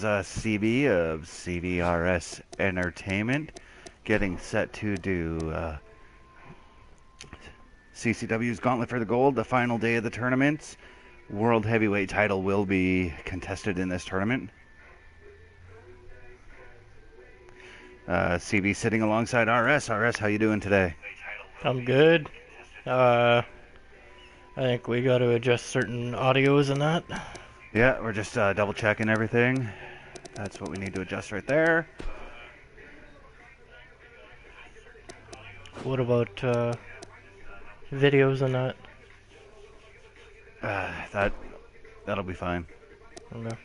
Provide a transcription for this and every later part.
is CB of CVRS Entertainment, getting set to do CCW's Gauntlet for the Gold, the final day of the tournaments. World Heavyweight title will be contested in this tournament. CB sitting alongside RS. RS, how you doing today? I'm good. I think we got to adjust certain audios and that. Yeah, we're just double checking everything. That's what we need to adjust right there. What about videos and that? That'll be fine. Okay.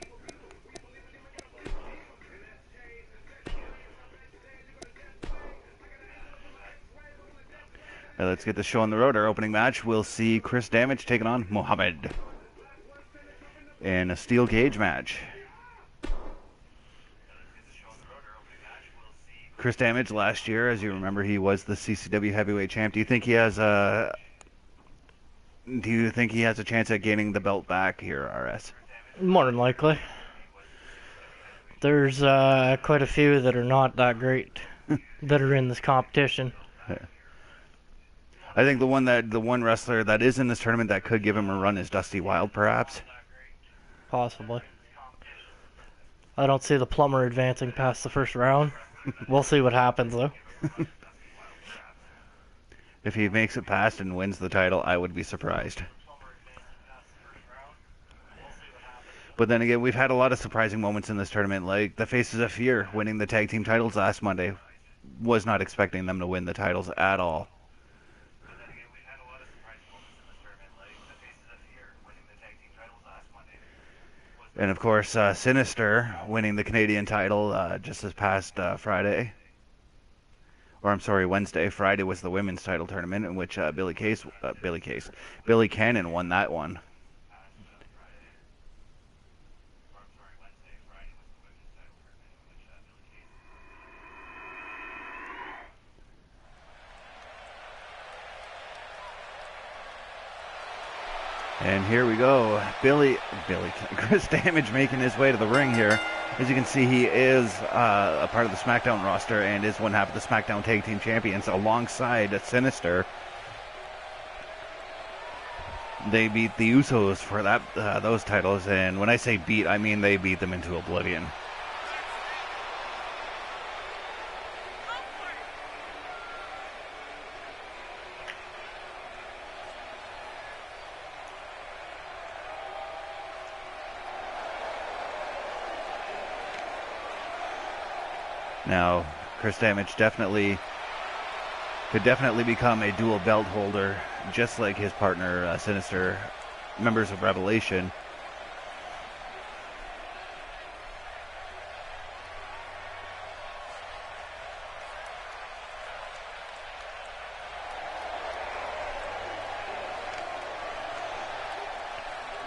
Let's get the show on the road. Our opening match, we'll see Chris Damage taking on Mohammed in a steel cage match. Chris Damage last year, as you remember, he was the CCW heavyweight champ. Do you think he has a chance at gaining the belt back here, RS? More than likely. There's quite a few that are not that great that are in this competition. I think the one wrestler that is in this tournament that could give him a run is Dusty Wild, perhaps. Possibly. I don't see the plumber advancing past the first round. We'll see what happens, though. If he makes it past and wins the title, I would be surprised. But then again, we've had a lot of surprising moments in this tournament, like the Faces of Fear winning the tag team titles last Monday. Was not expecting them to win the titles at all. And of course, Sinister winning the Canadian title just this past Friday. Or I'm sorry, Wednesday. Friday was the women's title tournament in which Billy Cannon won that one. And here we go. Chris Damage making his way to the ring here. As you can see, he is a part of the SmackDown roster and is one half of the SmackDown Tag Team Champions alongside Sinister. They beat the Usos for those titles, and when I say beat, I mean they beat them into oblivion. Now, Chris Damage could definitely become a dual belt holder, just like his partner Sinister, members of Revelation.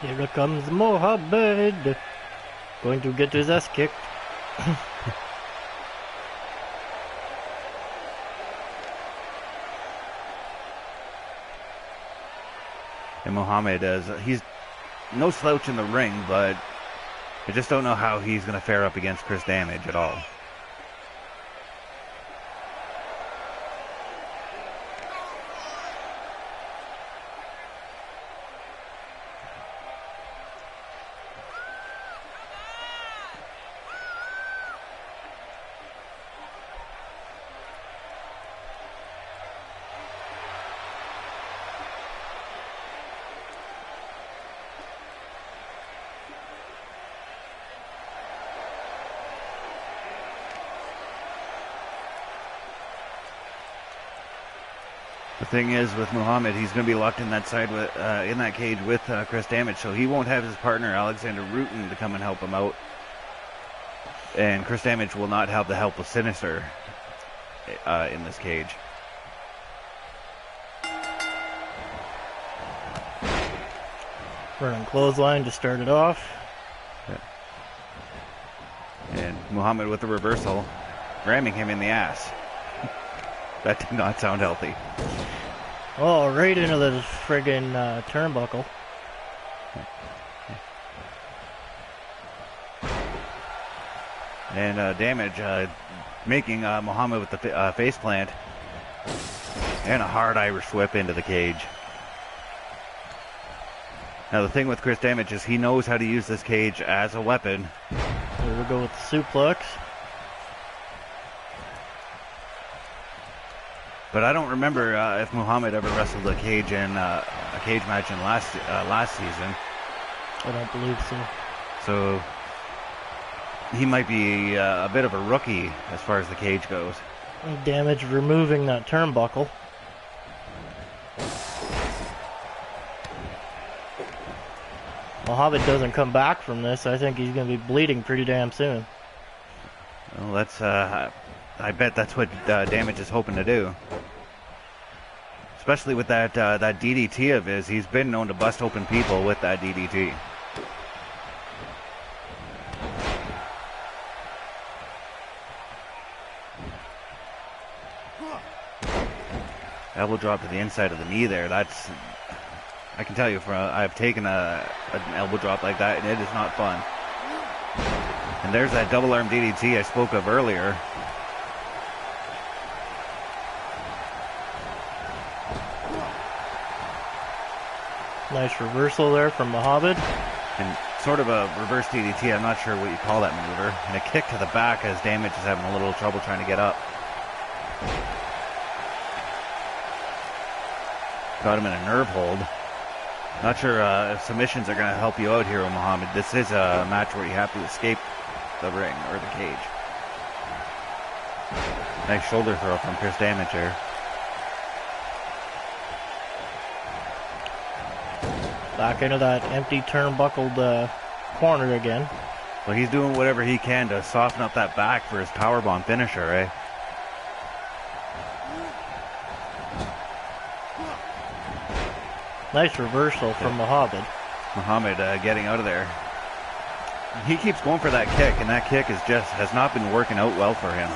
Here comes Mohammed. Going to get his ass kicked. And Mohammed, he's no slouch in the ring, but I just don't know how he's going to fare up against Chris Damage at all. The thing is, with Muhammad, he's going to be locked in that side with in that cage with Chris Damage, so he won't have his partner Alexander Rutan to come and help him out. And Chris Damage will not have the help of Sinister in this cage. Running clothesline to start it off. Yeah. And Muhammad with the reversal, ramming him in the ass. That did not sound healthy. Oh, right into the friggin' turnbuckle. And Damage making Muhammad with the face plant. And a hard Irish whip into the cage. Now the thing with Chris Damage is he knows how to use this cage as a weapon. Here we go with the suplex. But I don't remember if Muhammad ever wrestled a cage in a cage match in last season. I don't believe so. So he might be a bit of a rookie as far as the cage goes. Damage removing that turnbuckle. Muhammad doesn't come back from this. I think he's going to be bleeding pretty damn soon. Well, that's I bet that's what Damage is hoping to do. Especially with that DDT of his. He's been known to bust open people with that DDT. Elbow drop to the inside of the knee there. That's, I can tell you, I've taken an elbow drop like that, and it is not fun. And there's that double arm DDT I spoke of earlier. Nice reversal there from Muhammad. And sort of a reverse DDT. I'm not sure what you call that maneuver. And a kick to the back as Damage is having a little trouble trying to get up. Got him in a nerve hold. Not sure if submissions are going to help you out here, Muhammad. This is a match where you have to escape the ring or the cage. Nice shoulder throw from Chris Damage here. Back into that empty turnbuckled corner again. Well, he's doing whatever he can to soften up that back for his powerbomb finisher, eh? Nice reversal from Muhammad. Muhammad getting out of there. He keeps going for that kick, and that kick has not been working out well for him.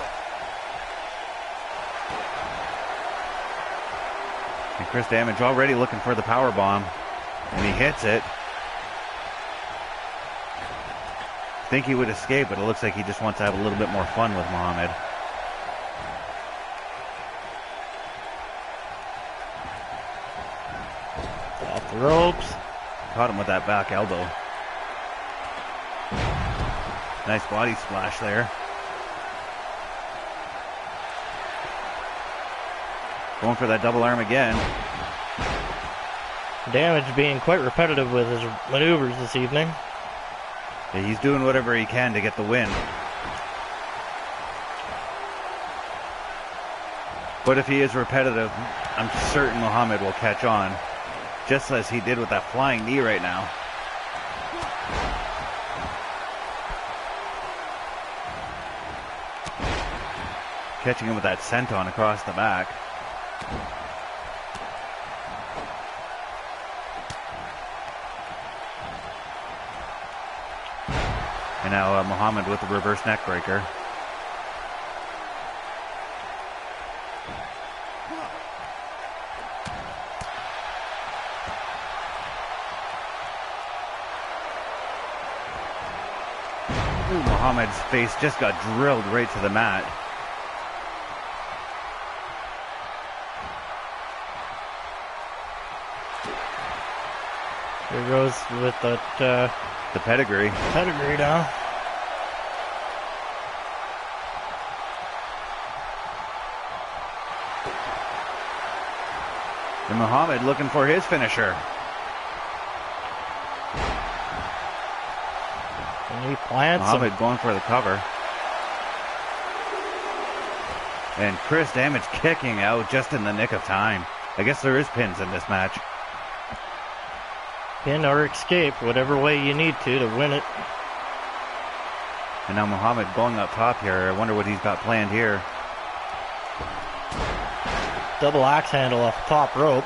And Chris Damage already looking for the power bomb, and he hits it. I think he would escape, but it looks like he just wants to have a little bit more fun with Muhammad. Off the ropes. Caught him with that back elbow. Nice body splash there. Going for that double arm again. Damage being quite repetitive with his maneuvers this evening. Yeah, he's doing whatever he can to get the win. But if he is repetitive, I'm certain Muhammad will catch on. Just as he did with that flying knee right now. Catching him with that senton across the back. And now Muhammad with the reverse neck breaker. Muhammad's face just got drilled right to the mat. Here goes with that The pedigree. pedigree down. And Muhammad looking for his finisher. And he plants him. Muhammad going for the cover. And Chris Damage kicking out just in the nick of time. I guess there is pins in this match. Pin or escape, whatever way you need to win it. And now Muhammad going up top here. I wonder what he's got planned here. Double axe handle off the top rope.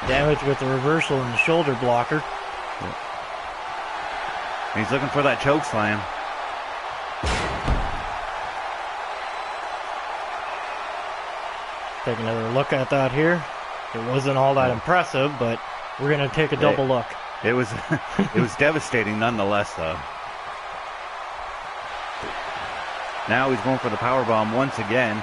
Damage with the reversal and the shoulder blocker. He's looking for that choke slam. Take another look at that here. It wasn't all that impressive, but we're going to take a double look. It was it was devastating nonetheless, though. Now he's going for the powerbomb once again.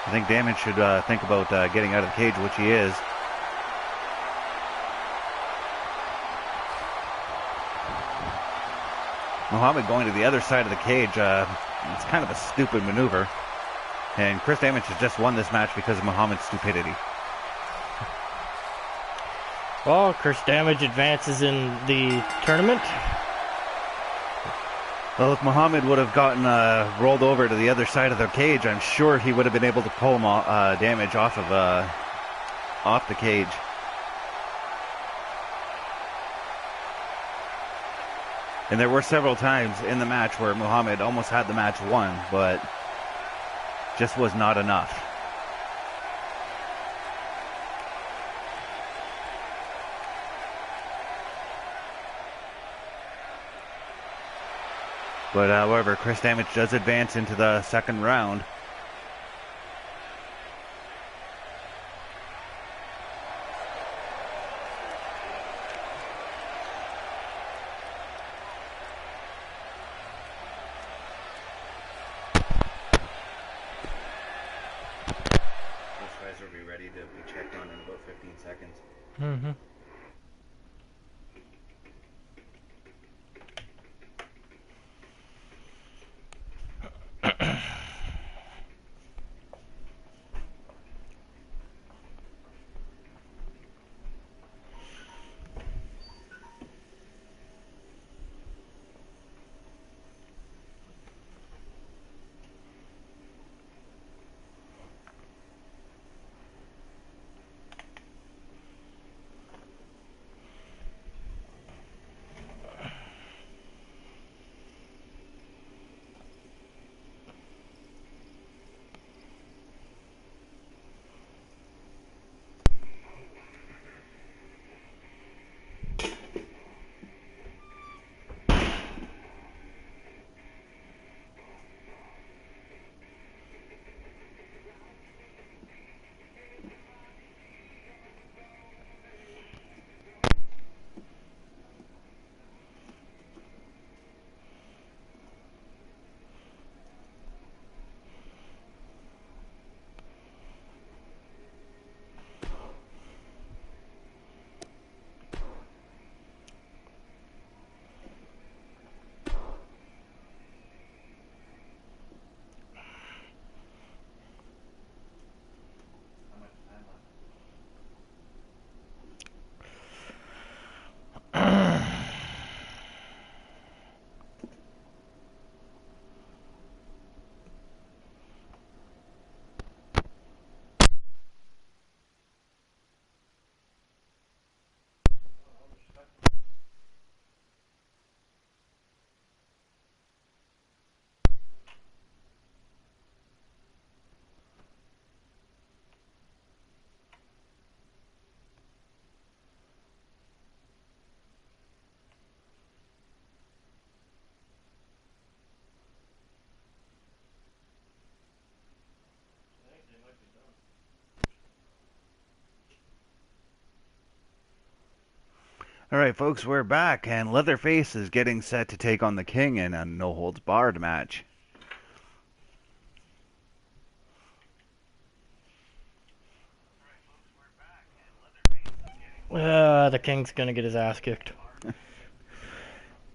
I think Damage should think about getting out of the cage, which he is. Muhammad going to the other side of the cage. It's kind of a stupid maneuver. And Chris Damage has just won this match because of Muhammad's stupidity. Well, Chris Damage advances in the tournament. Well, if Muhammad would have gotten rolled over to the other side of the cage, I'm sure he would have been able to pull Damage off the cage. And there were several times in the match where Muhammad almost had the match won, but just was not enough. But however, Chris Damage does advance into the second round. Those guys will be ready to be checked in about 15 seconds. Mm-hmm. All right, folks, we're back, and Leatherface is getting set to take on the King in a no-holds-barred match. The King's gonna get his ass kicked.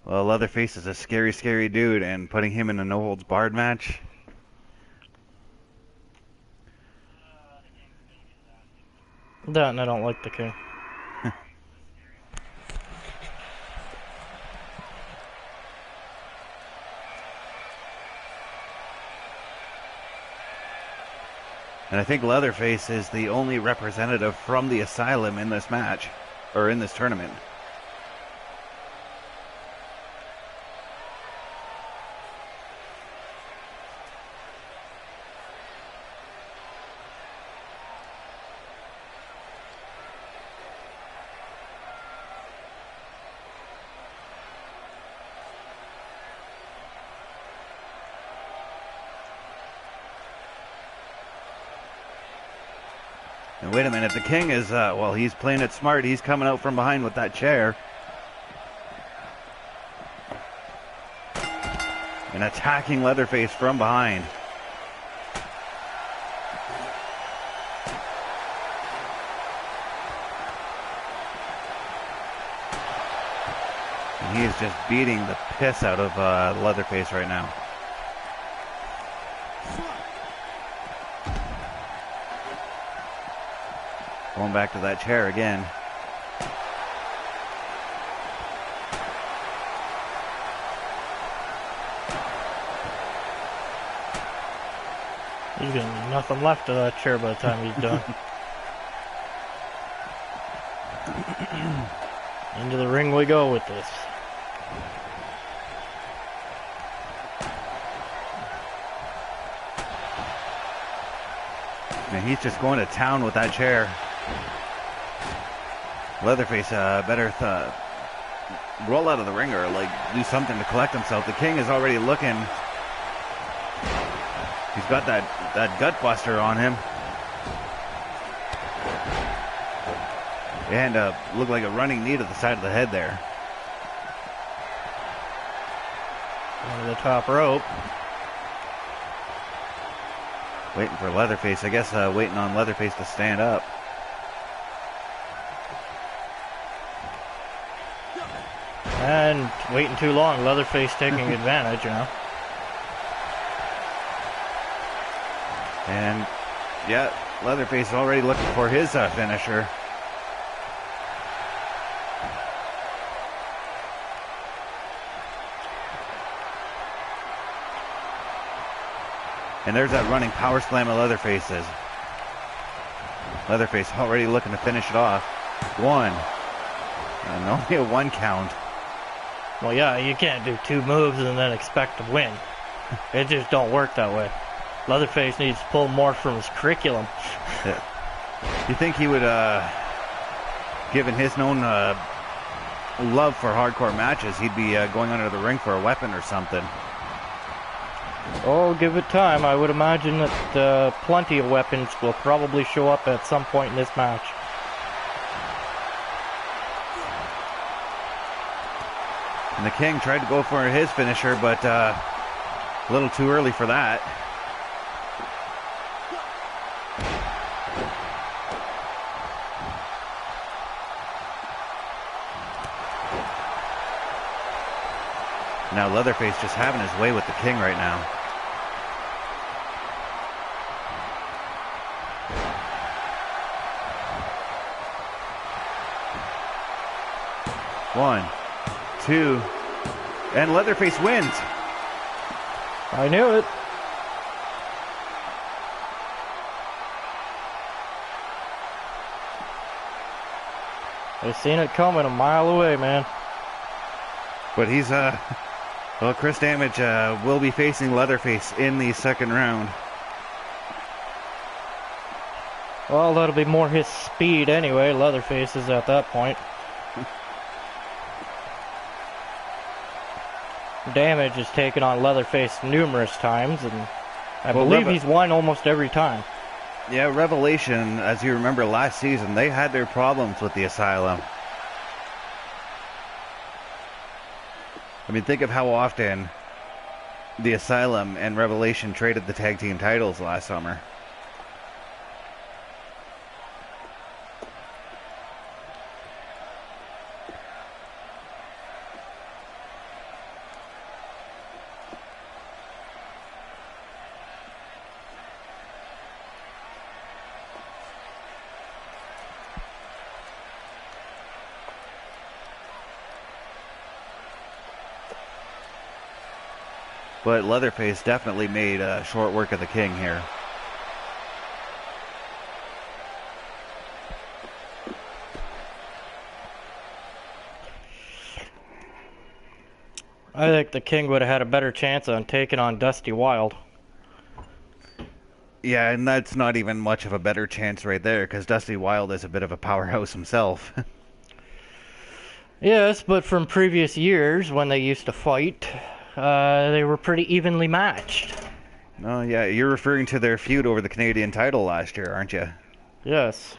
Well, Leatherface is a scary, scary dude, and putting him in a no-holds-barred match... That, and I don't like the King. And I think Leatherface is the only representative from the Asylum in this match, or in this tournament. And Wait a minute, the King is, well, he's playing it smart. He's coming out from behind with that chair. And attacking Leatherface from behind. And he is just beating the piss out of Leatherface right now. Going back to that chair again. He's gonna be nothing left of that chair by the time he's done. Into the ring we go with this. And he's just going to town with that chair. Leatherface better roll out of the ring or like do something to collect himself. The King is already looking. He's got that gut buster on him. And looked like a running knee to the side of the head there. Into the top rope. Waiting for Leatherface. I guess waiting on Leatherface to stand up. And waiting too long. Leatherface taking advantage, you know. And yeah, Leatherface already looking for his finisher. And there's that running power slam of Leatherface's. Leatherface already looking to finish it off. One. And only a 1 count. Well, yeah, you can't do 2 moves and then expect to win. It just don't work that way. Leatherface needs to pull more from his curriculum. Yeah. You think he would, given his known love for hardcore matches, he'd be going under the ring for a weapon or something? Oh, give it time. I would imagine that plenty of weapons will probably show up at some point in this match. And the King tried to go for his finisher, but a little too early for that. Now Leatherface just having his way with the King right now. One, two, and Leatherface wins. I knew it. I seen it coming a mile away, man. But he's, well, Chris Damage will be facing Leatherface in the second round. Well, that'll be more his speed anyway. Leatherface is at that point. Damage has taken on Leatherface numerous times, and I believe he's won almost every time. Yeah, Revelation, as you remember last season, they had their problems with the Asylum. I mean, think of how often the Asylum and Revelation traded the tag team titles last summer. But Leatherface definitely made short work of the King here. I think the King would have had a better chance on taking on Dusty Wild. Yeah, and that's not even much of a better chance right there, because Dusty Wild is a bit of a powerhouse himself. Yes, but from previous years when they used to fight, they were pretty evenly matched. Oh, yeah, you're referring to their feud over the Canadian title last year, aren't you? Yes.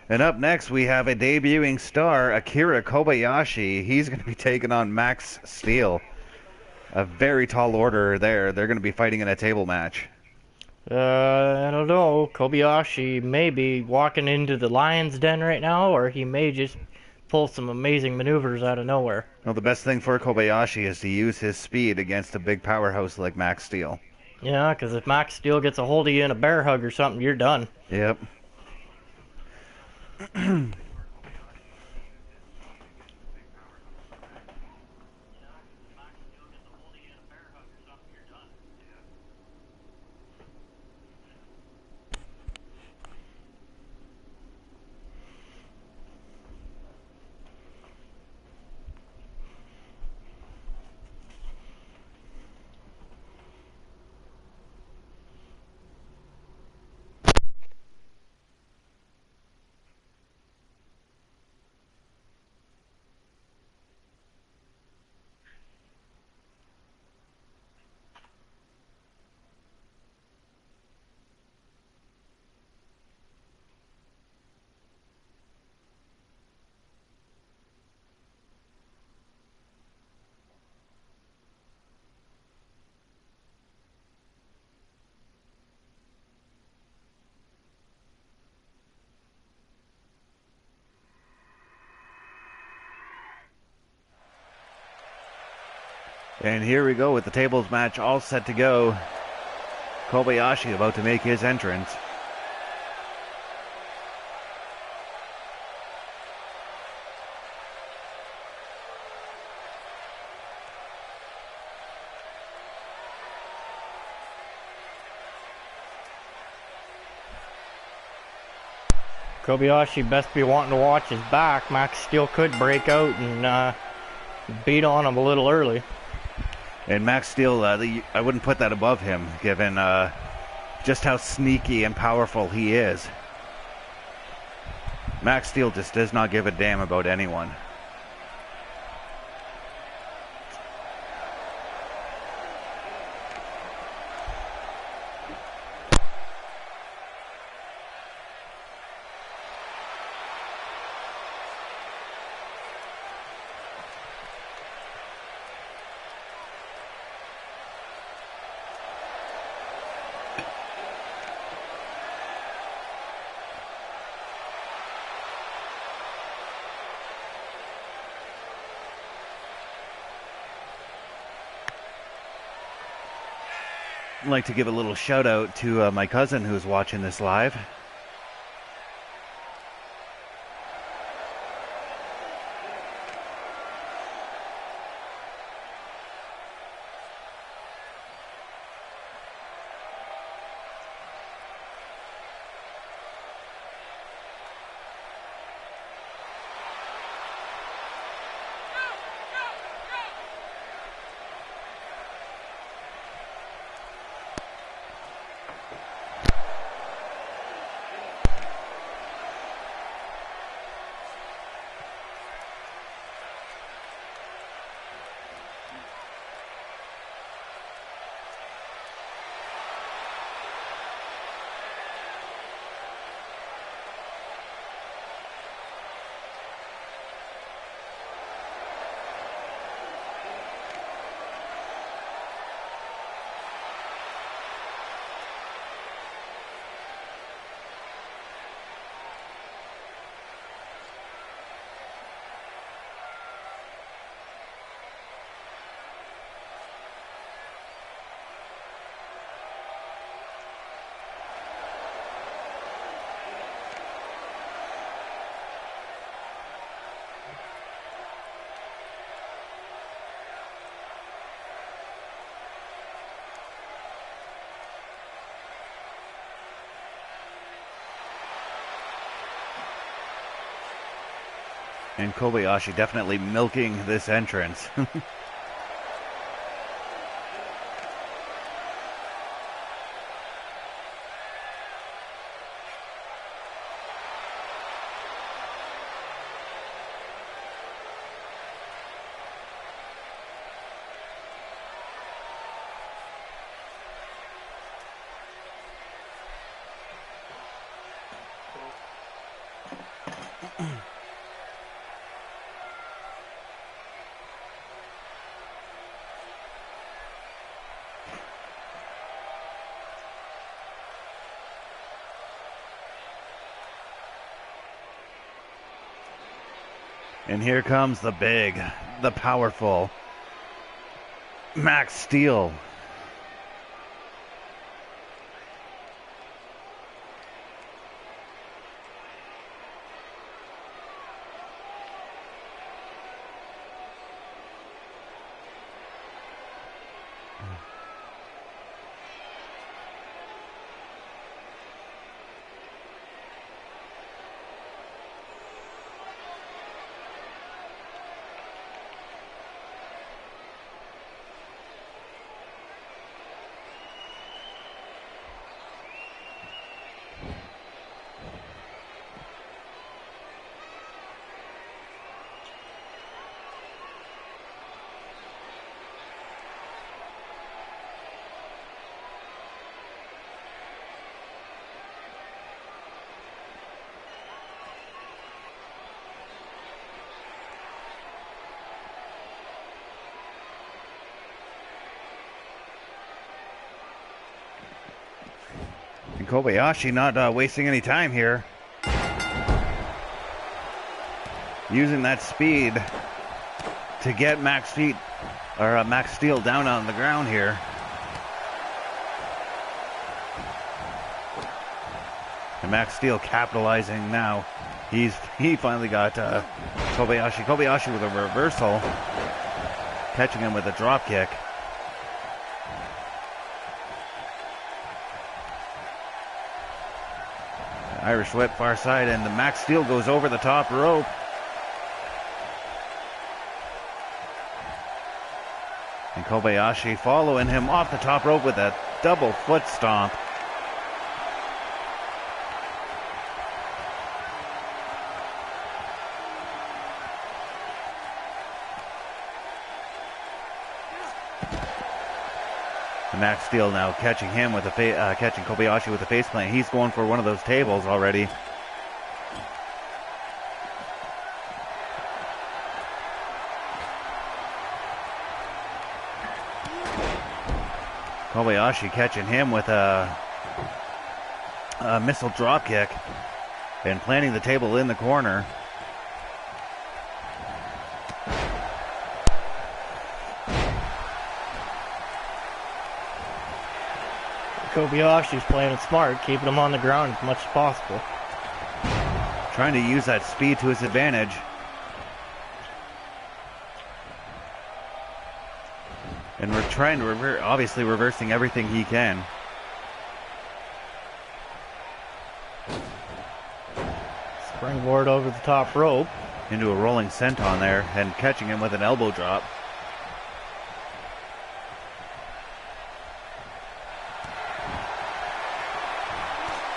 And up next, we have a debuting star, Akira Kobayashi. He's going to be taking on Max Steel. A very tall order there. They're going to be fighting in a table match. I don't know. Kobayashi may be walking into the lion's den right now, or he may just pull some amazing maneuvers out of nowhere. Well, the best thing for Kobayashi is to use his speed against a big powerhouse like Max Steel. Yeah, because if Max Steel gets a hold of you in a bear hug or something, you're done. Yep. And here we go with the tables match all set to go. Kobayashi about to make his entrance. Kobayashi best be wanting to watch his back. Max Steel could break out and beat on him a little early. And Max Steel, I wouldn't put that above him, given just how sneaky and powerful he is. Max Steel just does not give a damn about anyone. I'd like to give a little shout out to my cousin who's watching this live. And Kobayashi definitely milking this entrance. And here comes the big, the powerful Max Steel. And Kobayashi not wasting any time here. Using that speed to get Max Steel down on the ground here. And Max Steel capitalizing now. He finally got Kobayashi. Kobayashi with a reversal, catching him with a drop kick. Irish whip far side, and the Max Steel goes over the top rope. And Kobayashi following him off the top rope with a double foot stomp. Max Steel now catching him with catching Kobayashi with a face plant. He's going for one of those tables already. Kobayashi catching him with a missile drop kick and planting the table in the corner. Kobayashi's playing it smart, keeping him on the ground as much as possible. Trying to use that speed to his advantage. And we're trying to obviously reversing everything he can. Springboard over the top rope. Into a rolling senton there and catching him with an elbow drop.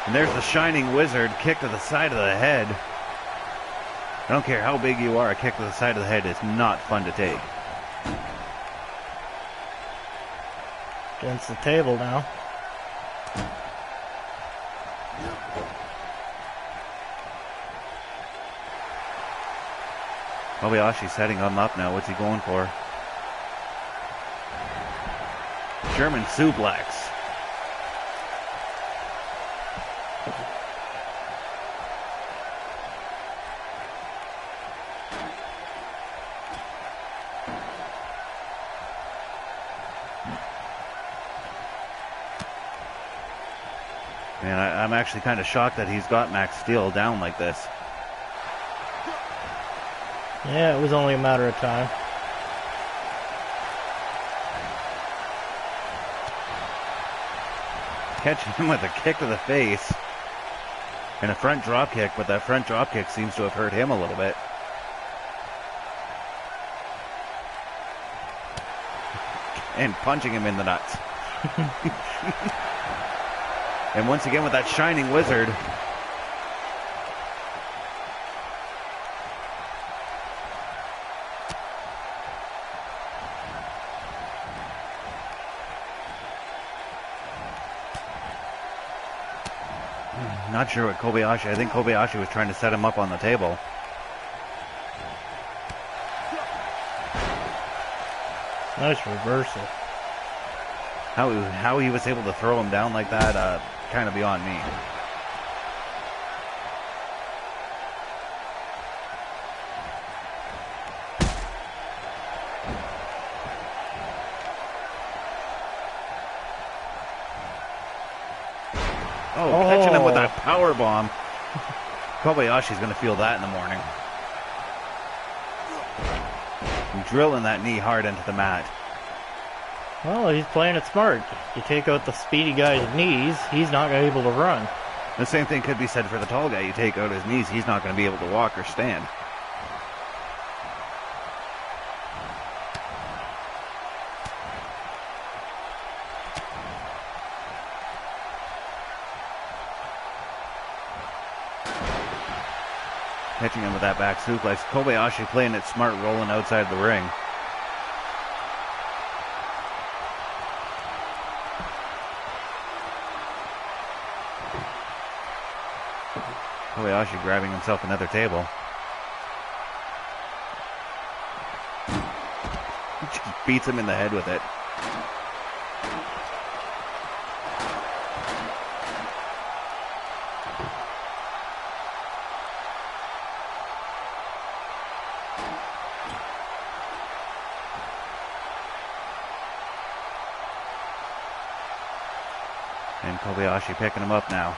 And there's the Shining Wizard, kick to the side of the head. I don't care how big you are, a kick to the side of the head is not fun to take. Against the table now. Kobayashi setting him up now. What's he going for? German suplex. Man, I'm actually kind of shocked that he's got Max Steel down like this. Yeah, it was only a matter of time. Catching him with a kick to the face. And a front drop kick, but that front drop kick seems to have hurt him a little bit. And punching him in the nuts. And once again with that Shining Wizard. Not sure what Kobayashi. I think Kobayashi was trying to set him up on the table. Nice reversal. How he was able to throw him down like that, kind of beyond me. Oh, catching him with that power bomb. Kobayashi's going to feel that in the morning. Drilling that knee hard into the mat. Well, he's playing it smart. You take out the speedy guy's knees, he's not able to run. The same thing could be said for the tall guy. You take out his knees, he's not going to be able to walk or stand. Catching him with that back suplex. Kobayashi playing it smart, rolling outside the ring. Kobayashi grabbing himself another table. He just beats him in the head with it. And Kobayashi picking him up now.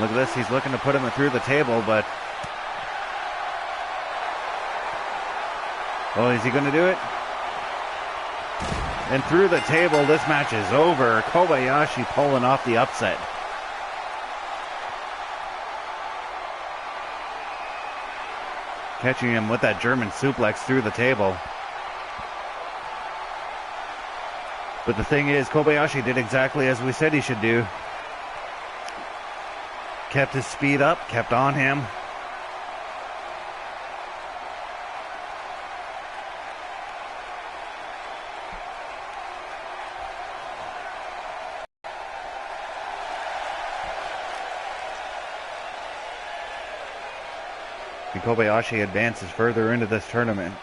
Look at this, he's looking to put him through the table, but... Oh, is he going to do it? And through the table, this match is over. Kobayashi pulling off the upset. Catching him with that German suplex through the table. But the thing is, Kobayashi did exactly as we said he should do. Kept his speed up, kept on him. And Kobayashi advances further into this tournament.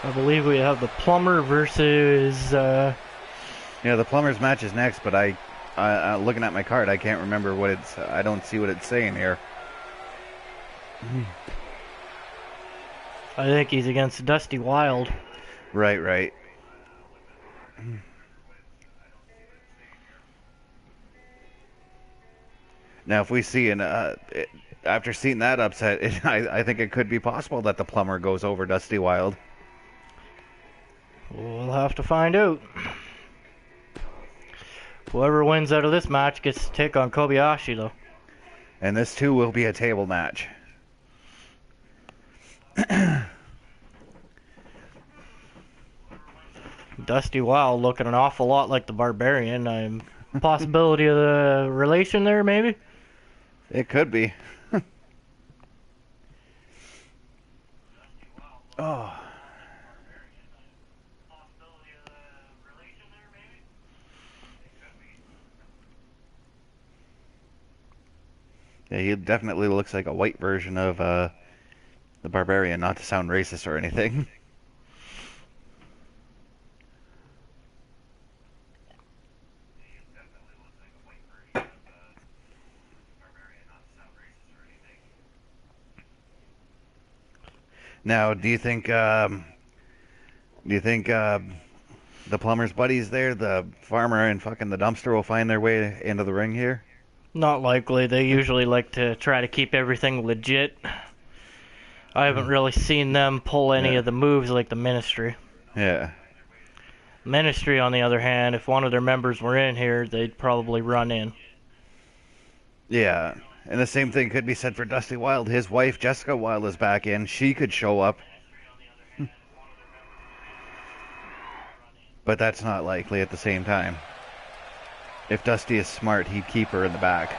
I believe we have the Plumber versus... Yeah, the Plumber's match is next, but I looking at my card, I can't remember what it's... I don't see what it's saying here. I think he's against Dusty Wild. Right. Now, if we see after seeing that upset, I think it could be possible that the Plumber goes over Dusty Wild. We'll have to find out. Whoever wins out of this match gets to take on Kobayashi, though. And this, too, will be a table match. Dusty Wild looking an awful lot like the Barbarian. Possibility of the relation there, maybe? It could be. Oh. Yeah, he definitely looks like a white version of the Barbarian, not to sound racist or anything. Now, do you think the Plumber's buddies there, the farmer and fucking the dumpster, will find their way into the ring here? Not likely. They usually like to try to keep everything legit. I haven't really seen them pull any of the moves like the Ministry. Yeah. Ministry, on the other hand, if one of their members were in here, they'd probably run in. Yeah. And the same thing could be said for Dusty Wild. His wife, Jessica Wild, is back in. She could show up. But that's not likely at the same time. If Dusty is smart, he'd keep her in the back.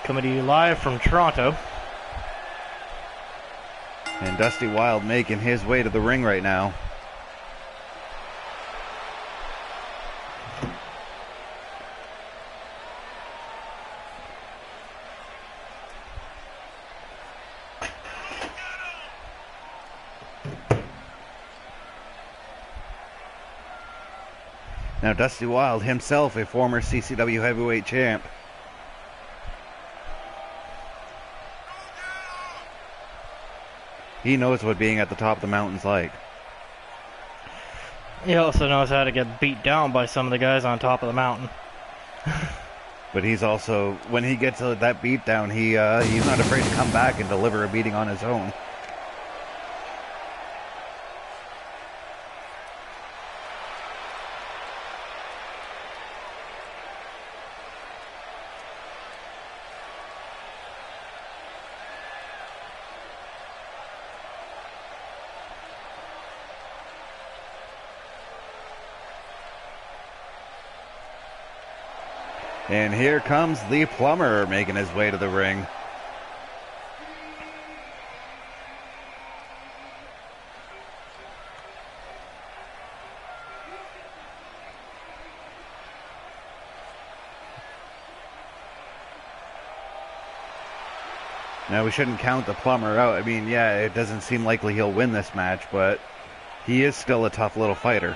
Coming to you live from Toronto. And Dusty Wild making his way to the ring right now. Now Dusty Wild himself, a former CCW heavyweight champ. He knows what being at the top of the mountain's like. He also knows how to get beat down by some of the guys on top of the mountain. But he's also, when he gets that beat down, he's not afraid to come back and deliver a beating on his own. And here comes the plumber making his way to the ring. Now we shouldn't count the plumber out. I mean, yeah, it doesn't seem likely he'll win this match, but he is still a tough little fighter.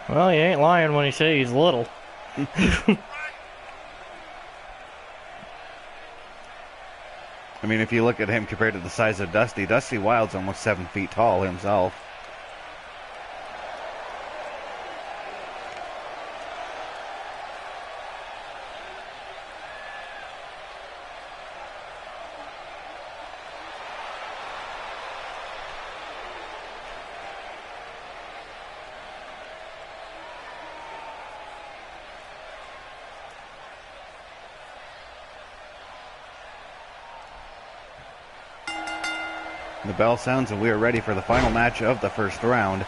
Well, he ain't lying when he says he's little. I mean, if you look at him compared to the size of Dusty, Dusty Wild's almost 7 feet tall himself. The bell sounds and we are ready for the final match of the first round.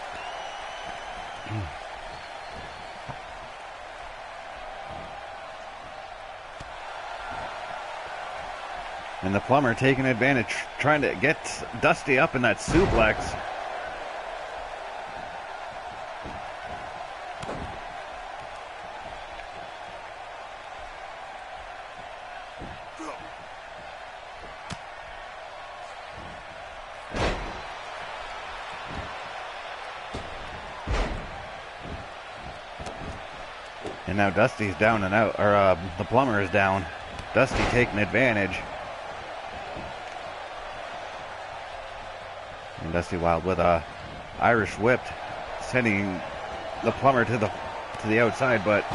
And the plumber taking advantage, trying to get Dusty up in that suplex. And now Dusty's down and out, or the plumber is down. Dusty taking advantage. And Dusty Wild with a Irish whip, sending the plumber to the outside, but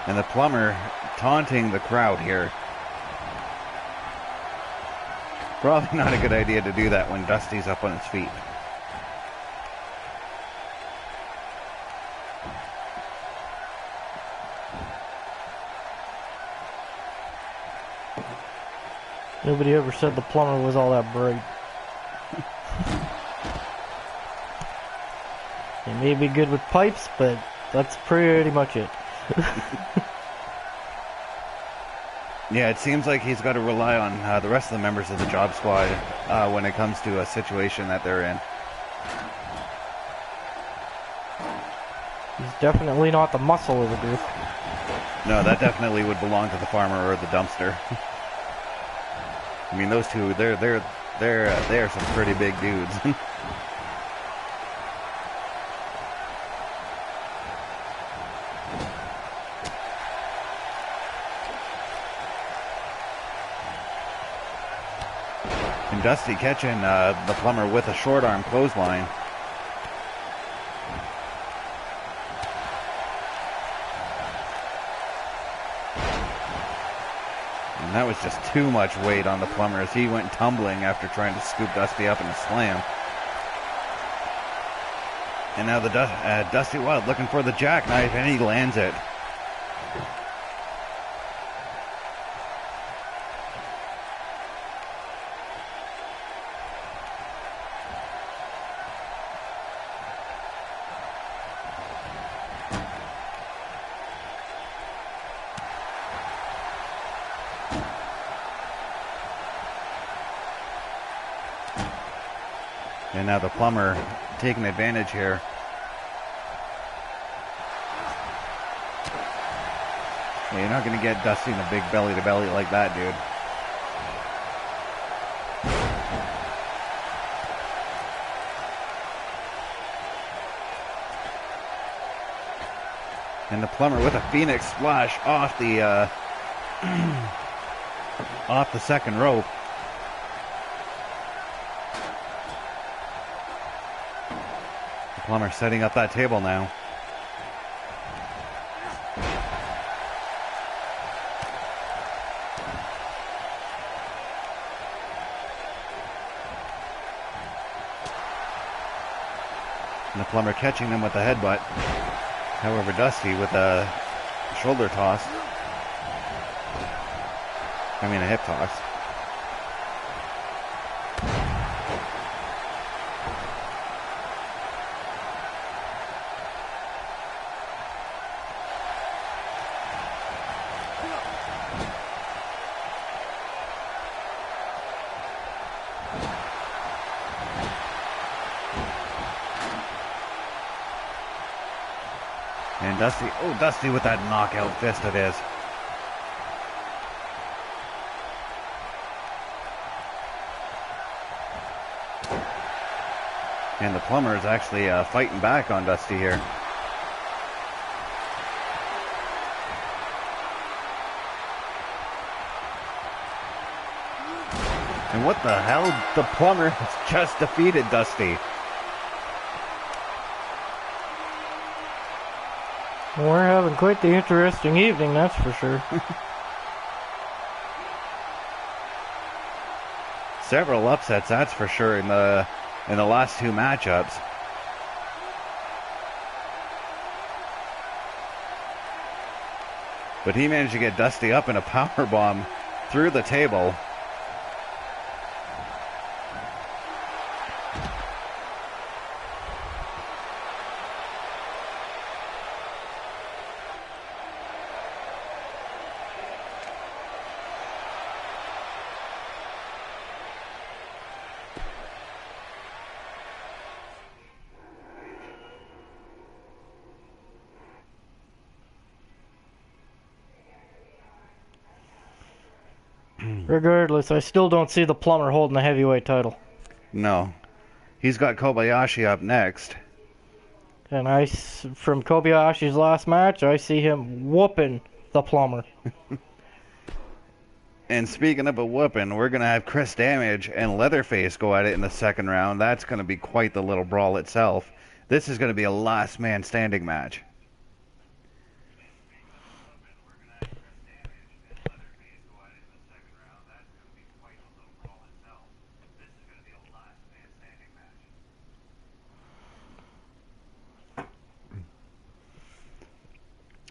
and the plumber taunting the crowd here. Probably not a good idea to do that when Dusty's up on his feet. Nobody ever said the plumber was all that bright. He may be good with pipes, but that's pretty much it. Yeah, it seems like he's got to rely on the rest of the members of the job squad when it comes to a situation that they're in. He's definitely not the muscle of the group. No, that definitely would belong to the farmer or the dumpster. I mean, those two, they're some pretty big dudes. And Dusty catching the plumber with a short arm clothesline. And that was just too much weight on the plumber as he went tumbling after trying to scoop Dusty up in a slam. And now the Dusty Wild looking for the jackknife, and he lands it. And now the Plumber taking advantage here. Yeah, you're not going to get Dusty in a big belly-to-belly like that, dude. And the Plumber with a Phoenix splash off the off the second rope. The Plumber setting up that table now. And the Plumber catching him with the headbutt. However, Dusty with a shoulder toss. I mean, a hip toss. And Dusty, oh, Dusty with that knockout fist it is. And the Plumber is actually fighting back on Dusty here. And what the hell? The Plumber has just defeated Dusty. We're having quite the interesting evening, that's for sure. Several upsets, that's for sure, in the last two matchups. But he managed to get Dusty up in a powerbomb through the table. Regardless, I still don't see the Plumber holding the heavyweight title. No. He's got Kobayashi up next. And from Kobayashi's last match, I see him whooping the Plumber. And speaking of a whooping, we're going to have Chris Damage and Leatherface go at it in the second round. That's going to be quite the little brawl itself. This is going to be a last man standing match.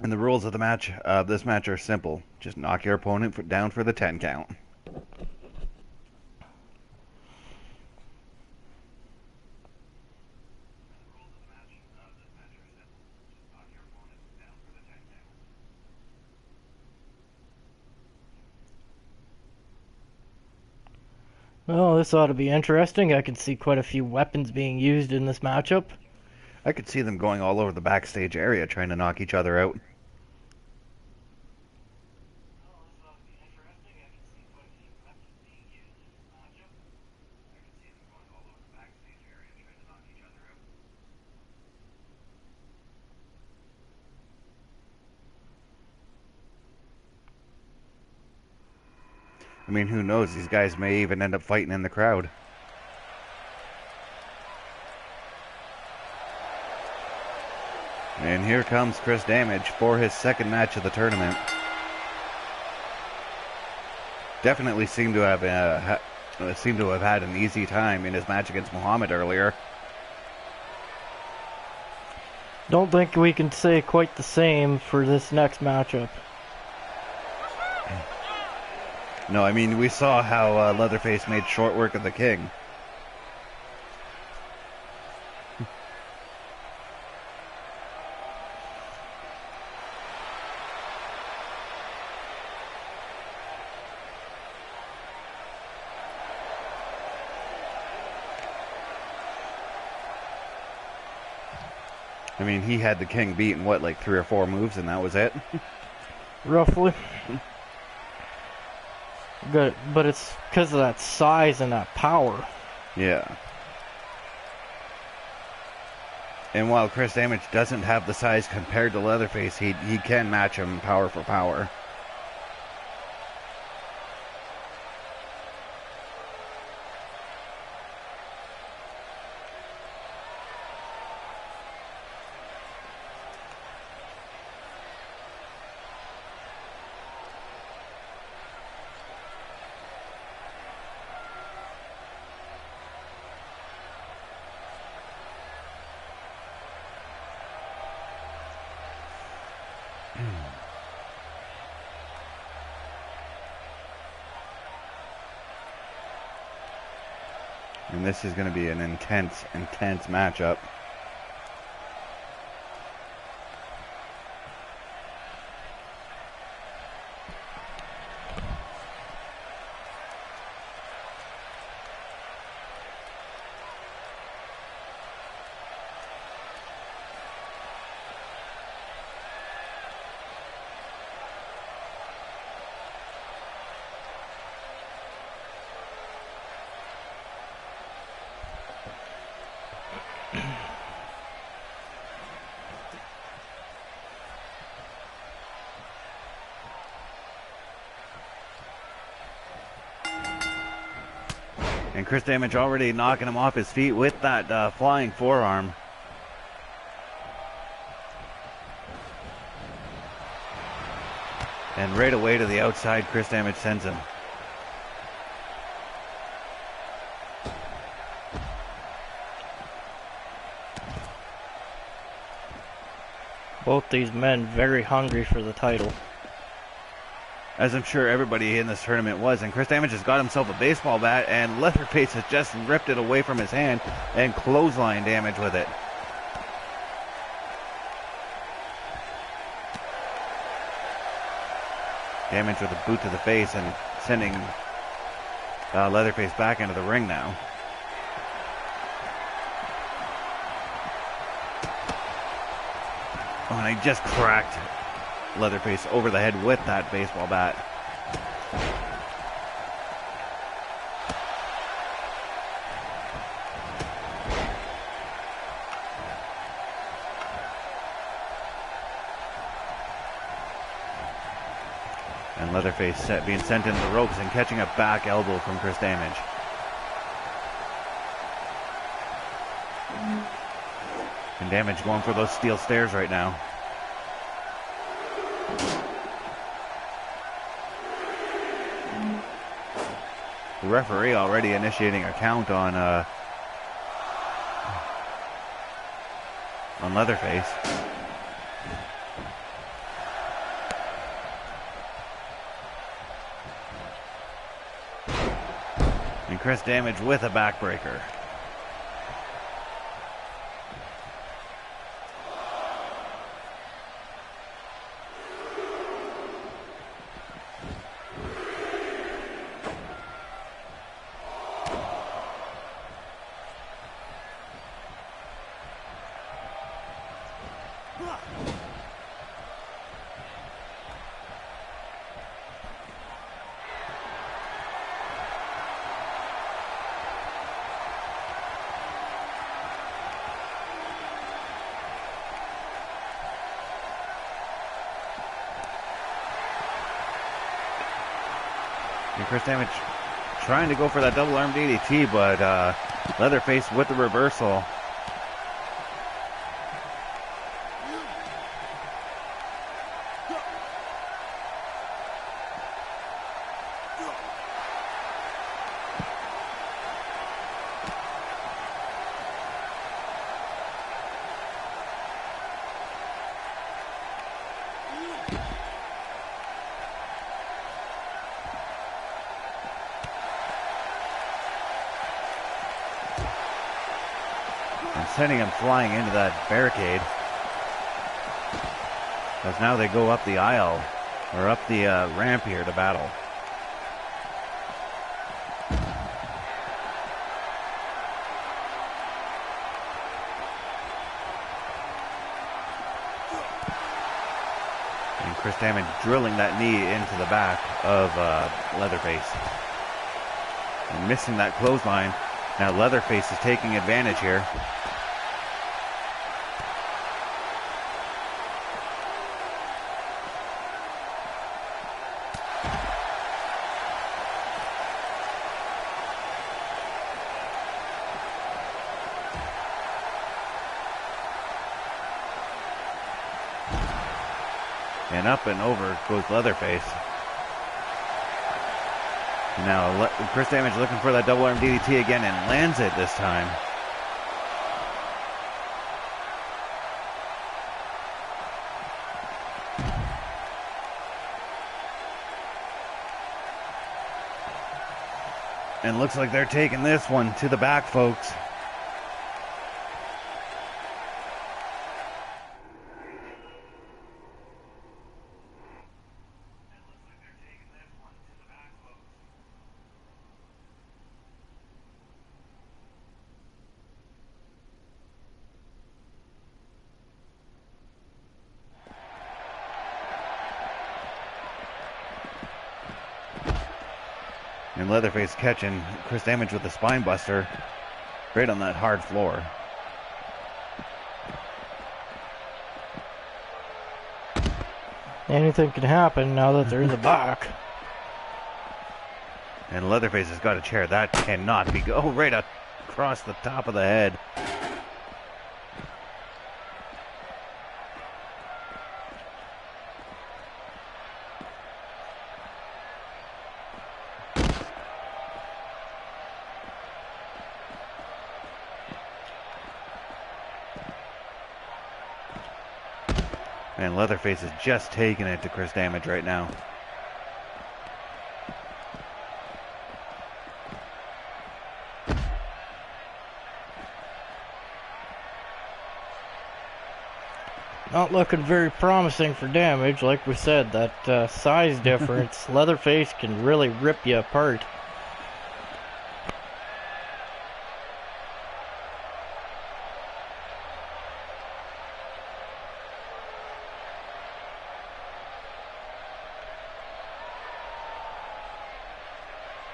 And the rules of the match, this match are simple. Just knock your opponent down for the 10 count. Well, this ought to be interesting. I can see quite a few weapons being used in this matchup. I could see them going all over the backstage area trying to knock each other out. I mean, who knows? These guys may even end up fighting in the crowd. And here comes Chris Damage for his second match of the tournament. Definitely seemed to have had an easy time in his match against Muhammad earlier. Don't think we can say quite the same for this next matchup. No, I mean, we saw how Leatherface made short work of the King. I mean, he had the King beat in what, like 3 or 4 moves, and that was it? Roughly. Good, but it's because of that size and that power. Yeah. And while Chris Damage doesn't have the size compared to Leatherface, he can match him power for power. And this is going to be an intense matchup. And Chris Damage already knocking him off his feet with that flying forearm. And right away to the outside, Chris Damage sends him. Both these men very hungry for the title. As I'm sure everybody in this tournament was. And Chris Damage has got himself a baseball bat, and Leatherface has just ripped it away from his hand and clothesline Damage with it. Damage with a boot to the face and sending Leatherface back into the ring now. Oh, and he just cracked Leatherface over the head with that baseball bat. And Leatherface being sent into the ropes and catching a back elbow from Chris Damage. And Damage going for those steel stairs right now. The referee already initiating a count on Leatherface. And Chris Damage with a backbreaker. And Chris Damage trying to go for that double arm DDT, but Leatherface with the reversal. Sending him flying into that barricade. As now they go up the aisle, or up the ramp here to battle. And Chris Damage drilling that knee into the back of Leatherface. And missing that clothesline. Now Leatherface is taking advantage here. And up and over goes Leatherface. Now Chris Damage looking for that double arm DDT again and lands it this time. And looks like they're taking this one to the back, folks. And Leatherface catching Chris Damage with the spine buster right on that hard floor. Anything can happen now that they're in the back. And Leatherface has got a chair. That cannot be go right across the top of the head. And Leatherface is just taking it to Chris Damage right now. Not looking very promising for Damage. Like we said, that size difference, Leatherface can really rip you apart.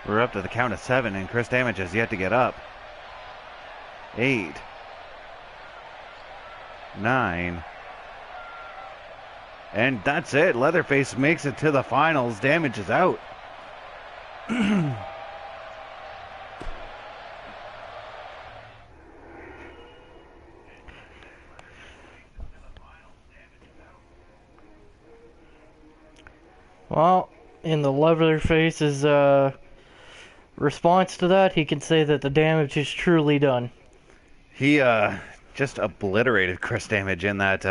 We're up to the count of 7, and Chris Damage has yet to get up. 8, 9, and that's it. Leatherface makes it to the finals. Damage is out. Well, in the Leatherface's response to that, he can say that the damage is truly done. He just obliterated Chris Damage in that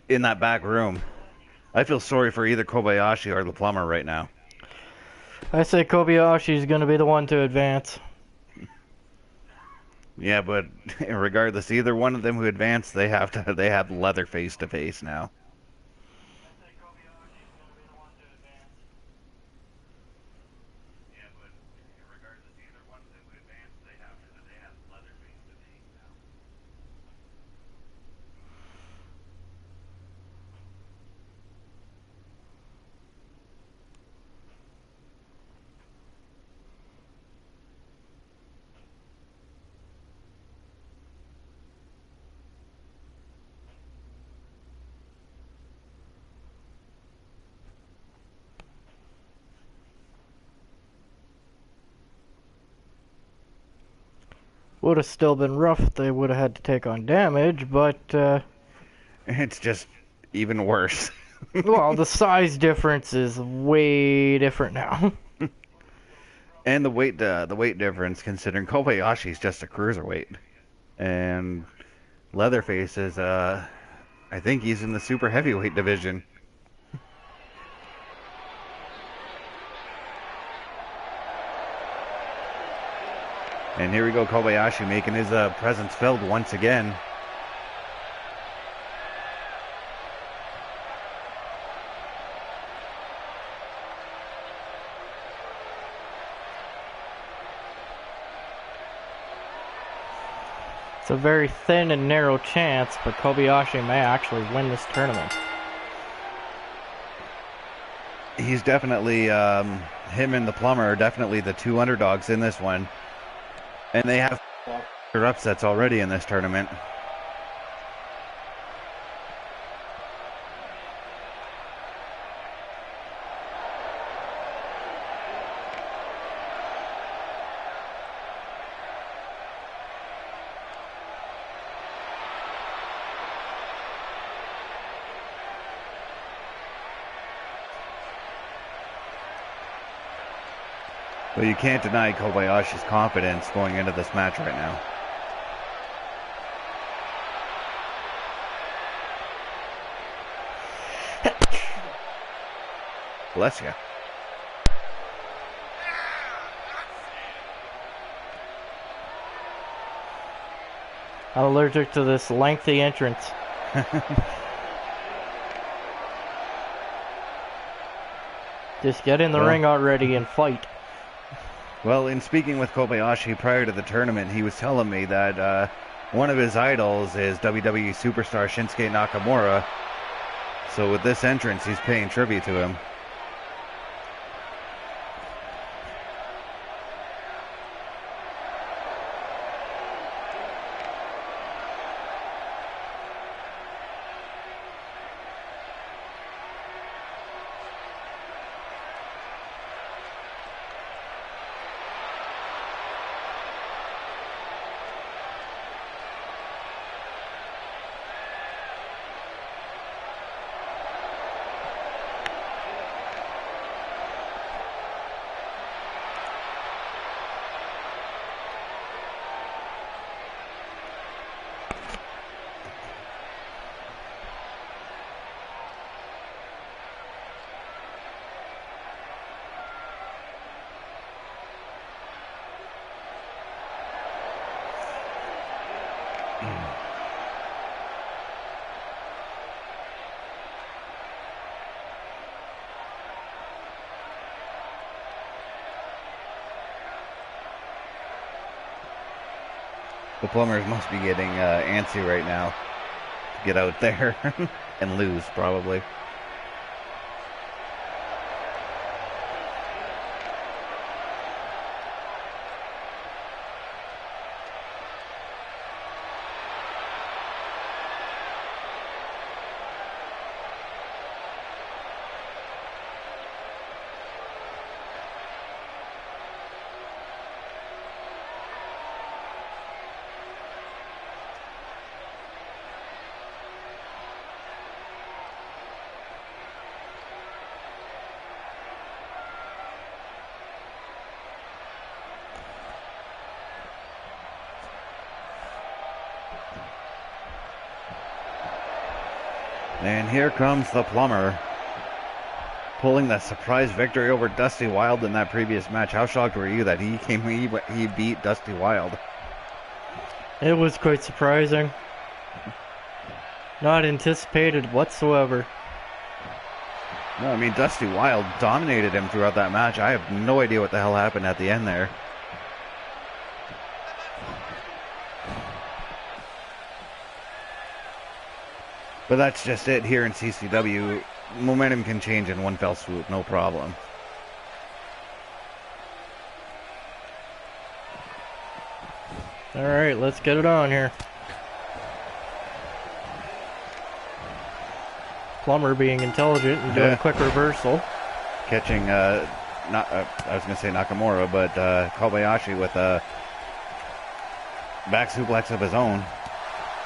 in that back room. I feel sorry for either Kobayashi or the plumber right now. I say Kobayashi is going to be the one to advance. Yeah, but regardless, either one of them who advance, they have Leatherface to face now. Would have still been rough if they would have had to take on Damage, but it's just even worse. well, the size difference is way different now. And the weight difference, considering Kobayashi's just a cruiserweight, and Leatherface is I think he's in the super heavyweight division. And here we go, Kobayashi making his presence felt once again. It's a very thin and narrow chance, but Kobayashi may actually win this tournament. He's definitely, him and the Plumber are definitely the two underdogs in this one. And they have their upsets already in this tournament. But you can't deny Kobayashi's confidence going into this match right now. Bless you. I'm allergic to this lengthy entrance. Just get in the ring already and fight. Well, in speaking with Kobayashi prior to the tournament, he was telling me that one of his idols is WWE superstar Shinsuke Nakamura. So with this entrance, he's paying tribute to him. The Plumbers must be getting antsy right now to get out there and lose, probably. And here comes the Plumber, pulling that surprise victory over Dusty Wild in that previous match. How shocked were you that he beat Dusty Wild? It was quite surprising. Not anticipated whatsoever. No, I mean, Dusty Wild dominated him throughout that match. I have no idea what the hell happened at the end there. But that's just it here in CCW. Momentum can change in one fell swoop, no problem. Alright, let's get it on here. Plumber being intelligent and doing a quick reversal. Catching, I was going to say Nakamura, but Kobayashi with a back suplex of his own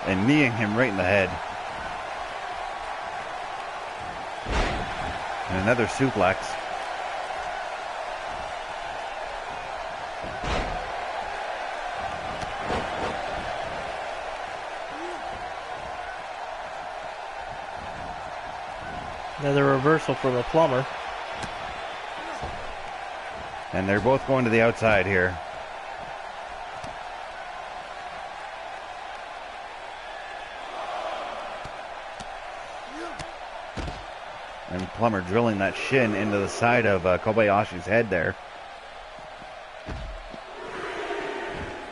and kneeing him right in the head. And another suplex. Another reversal for the Plumber. And they're both going to the outside here. And Plumber drilling that shin into the side of Kobayashi's head there.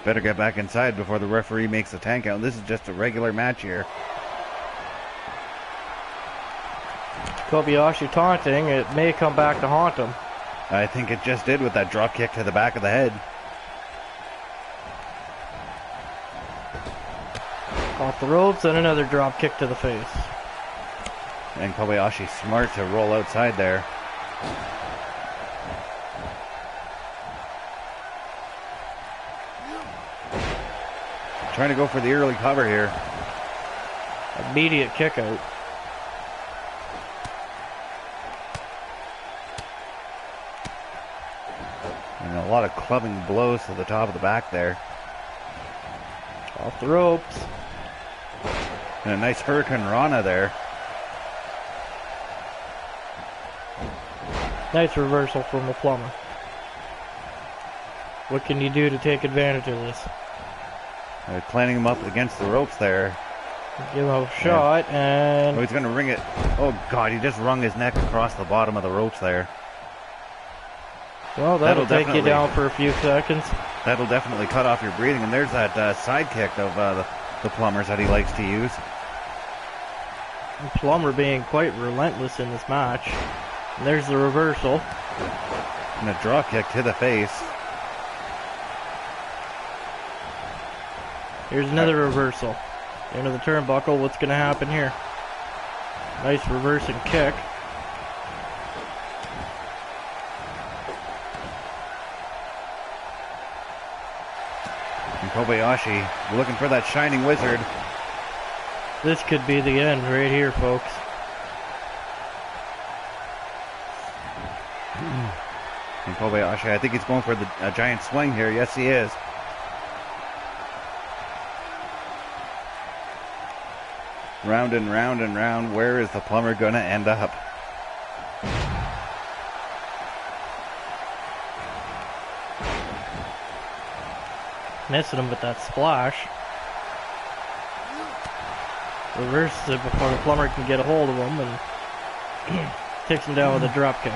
Better get back inside before the referee makes the 10 count. This is just a regular match here. Kobayashi taunting. It may come back to haunt him. I think it just did with that drop kick to the back of the head. Off the ropes and another drop kick to the face. And Kobayashi smart to roll outside there. Trying to go for the early cover here. Immediate kick out. And a lot of clubbing blows to the top of the back there. Off the ropes. And a nice Hurricane Rana there. Nice reversal from the Plumber. What can you do to take advantage of this? Planning him up against the ropes there. Give him a shot, and... Oh, he's going to ring it. Oh, God, he just wrung his neck across the bottom of the ropes there. Well, that'll take you down for a few seconds. That'll definitely cut off your breathing. And there's that side kick of the Plumbers that he likes to use. Plumber being quite relentless in this match. And there's the reversal. And a draw kick to the face. Here's another reversal. Into the turnbuckle. What's going to happen here? Nice reversing kick. And Kobayashi looking for that shining wizard. This could be the end right here, folks. And Kobayashi, I think he's going for a giant swing here. Yes, he is. Round and round and round. Where is the Plumber going to end up? Missing him with that splash. Reverses it before the Plumber can get a hold of him and takes him down with a drop kick.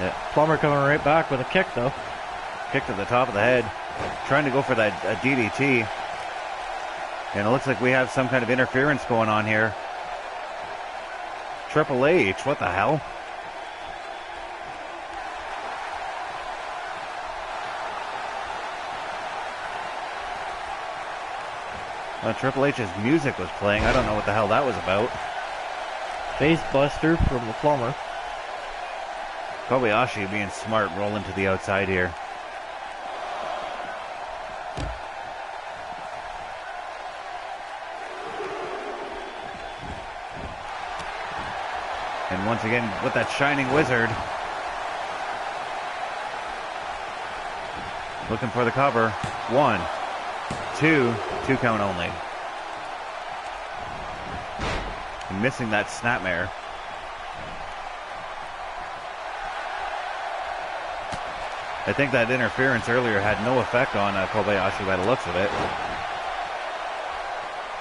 Yeah. Plumber coming right back with a kick though. Kick to the top of the head. Trying to go for that DDT. And it looks like we have some kind of interference going on here. Triple H, what the hell? Triple H's music was playing. I don't know what the hell that was about. Face buster from the Plumber. Kobayashi being smart, rolling to the outside here. And once again, with that shining wizard. Looking for the cover. 1, 2, 2 count only. And missing that snapmare. I think that interference earlier had no effect on Kobayashi by the looks of it.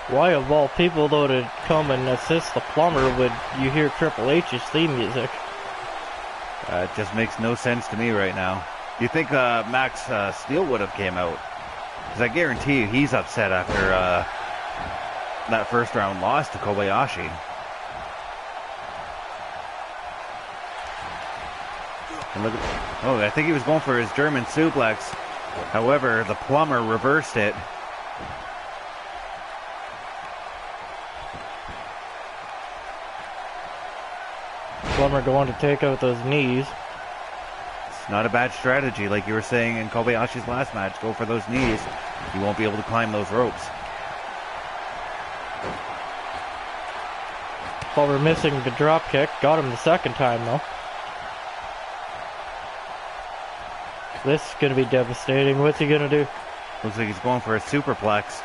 Why of all people though to come and assist the Plumber would you hear Triple H's theme music? It just makes no sense to me right now. Do you think Max Steel would have came out? Because I guarantee you he's upset after that first round loss to Kobayashi. And look at, oh, I think he was going for his German suplex. However, the Plumber reversed it. Plumber going to take out those knees. It's not a bad strategy, like you were saying in Kobayashi's last match. Go for those knees. You won't be able to climb those ropes. Plumber missing the drop kick. Got him the second time though. This is going to be devastating. What's he going to do? Looks like he's going for a superplex.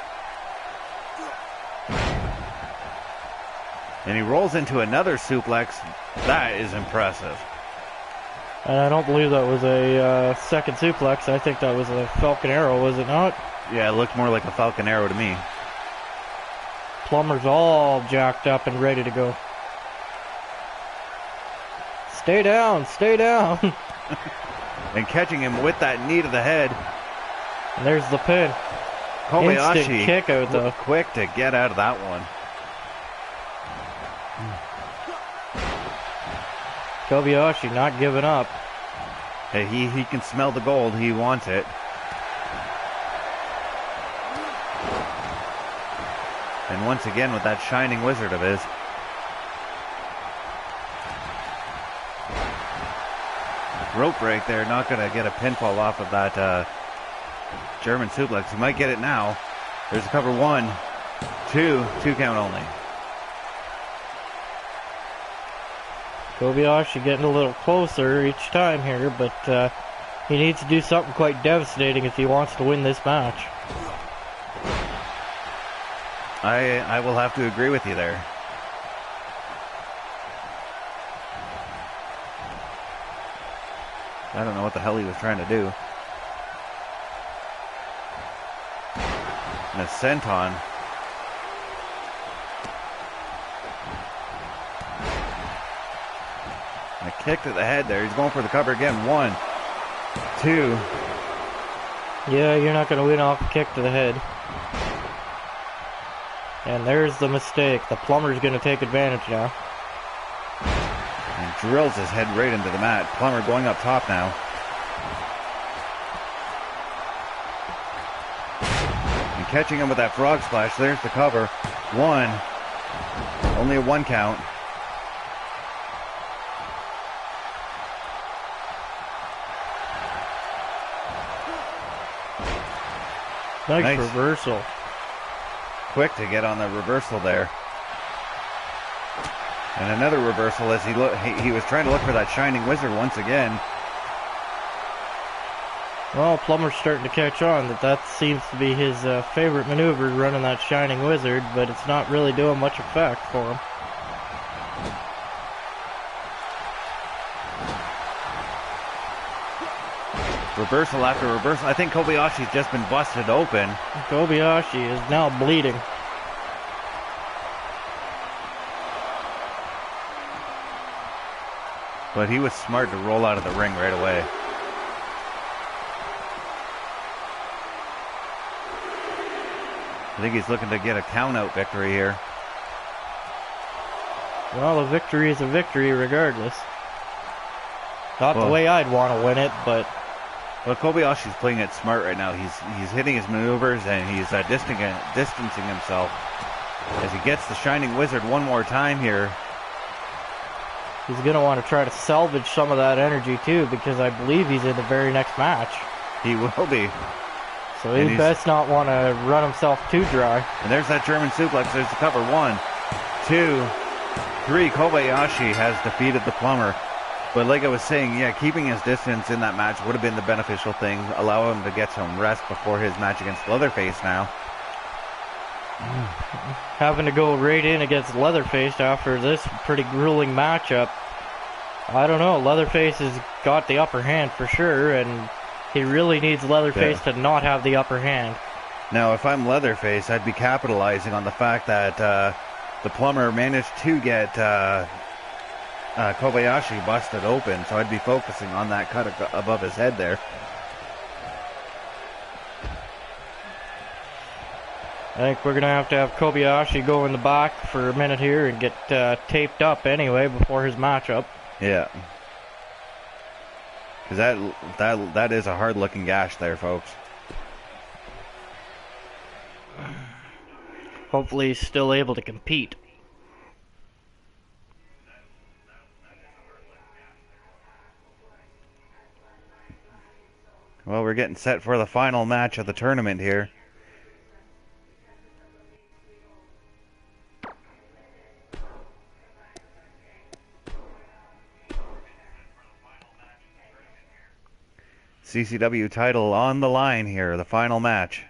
And he rolls into another suplex. That is impressive. And I don't believe that was a second suplex. I think that was a Falcon Arrow, was it not? Yeah, it looked more like a Falcon Arrow to me. Plumber's all jacked up and ready to go. Stay down, stay down. And catching him with that knee to the head. And there's the pin. Kobayashi kick out though. quick to get out of that one. Kobayashi not giving up. Hey, he can smell the gold. He wants it. And once again with that shining wizard of his. Rope break there, not going to get a pinfall off of that German suplex. He might get it now. There's a cover, 1, 2 count only. Kobayashi getting a little closer each time here, but he needs to do something quite devastating if he wants to win this match. I will have to agree with you there. I don't know what the hell he was trying to do. And a senton. And a kick to the head there. He's going for the cover again. 1, 2. Yeah, you're not going to win off a kick to the head. And there's the mistake. The plumber's going to take advantage now. And drills his head right into the mat. Plumber going up top now. And catching him with that frog splash. There's the cover. 1. Only a 1 count. Nice reversal. Quick to get on the reversal there. And another reversal as he was trying to look for that shining wizard once again. Well, Plummer's starting to catch on that seems to be his favorite maneuver, running that shining wizard, but it's not really doing much effect for him. Reversal after reversal. I think Kobayashi's just been busted open. Kobayashi is now bleeding. But he was smart to roll out of the ring right away. I think he's looking to get a count-out victory here. Well, a victory is a victory regardless. Not the way I'd want to win it, but... Well, Kobayashi's playing it smart right now. He's hitting his maneuvers and he's distancing himself as he gets the Shining Wizard one more time here. He's going to want to try to salvage some of that energy too, because I believe he's in the very next match. He will be. So he best not want to run himself too dry. And there's that German suplex. There's the cover. 1, 2, 3. Kobayashi has defeated the Plumber. But like I was saying, yeah, keeping his distance in that match would have been the beneficial thing. Allow him to get some rest before his match against Leatherface now. Having to go right in against Leatherface after this pretty grueling matchup. I don't know. Leatherface has got the upper hand for sure, and he really needs Leatherface to not have the upper hand. Now, if I'm Leatherface, I'd be capitalizing on the fact that the Plumber managed to get Kobayashi busted open, so I'd be focusing on that cut above his head there. I think we're going to have Kobayashi go in the back for a minute here and get taped up anyway before his matchup. Yeah. Because that is a hard-looking gash there, folks. Hopefully he's still able to compete. Well, we're getting set for the final match of the tournament here. CCW title on the line here, the final match.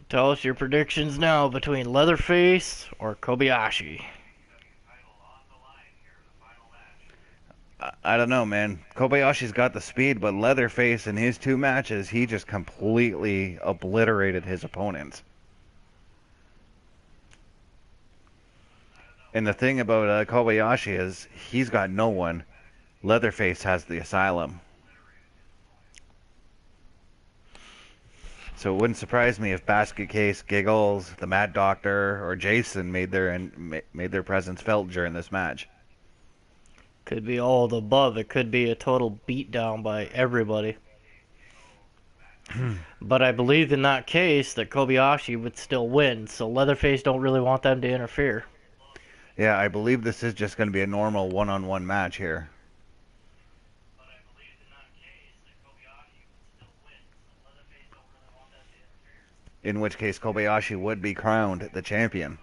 Tell us your predictions now between Leatherface or Kobayashi. I don't know, man. Kobayashi's got the speed, but Leatherface in his 2 matches, he just completely obliterated his opponents. And the thing about Kobayashi is he's got no one. Leatherface has the asylum. So it wouldn't surprise me if Basket Case, Giggles, the Mad Doctor, or Jason made their presence felt during this match. Could be all of the above. It could be a total beatdown by everybody. But I believe in that case that Kobayashi would still win, so Leatherface don't really want them to interfere. Yeah, I believe this is just going to be a normal one-on-one match here. In which case Kobayashi would be crowned the champion.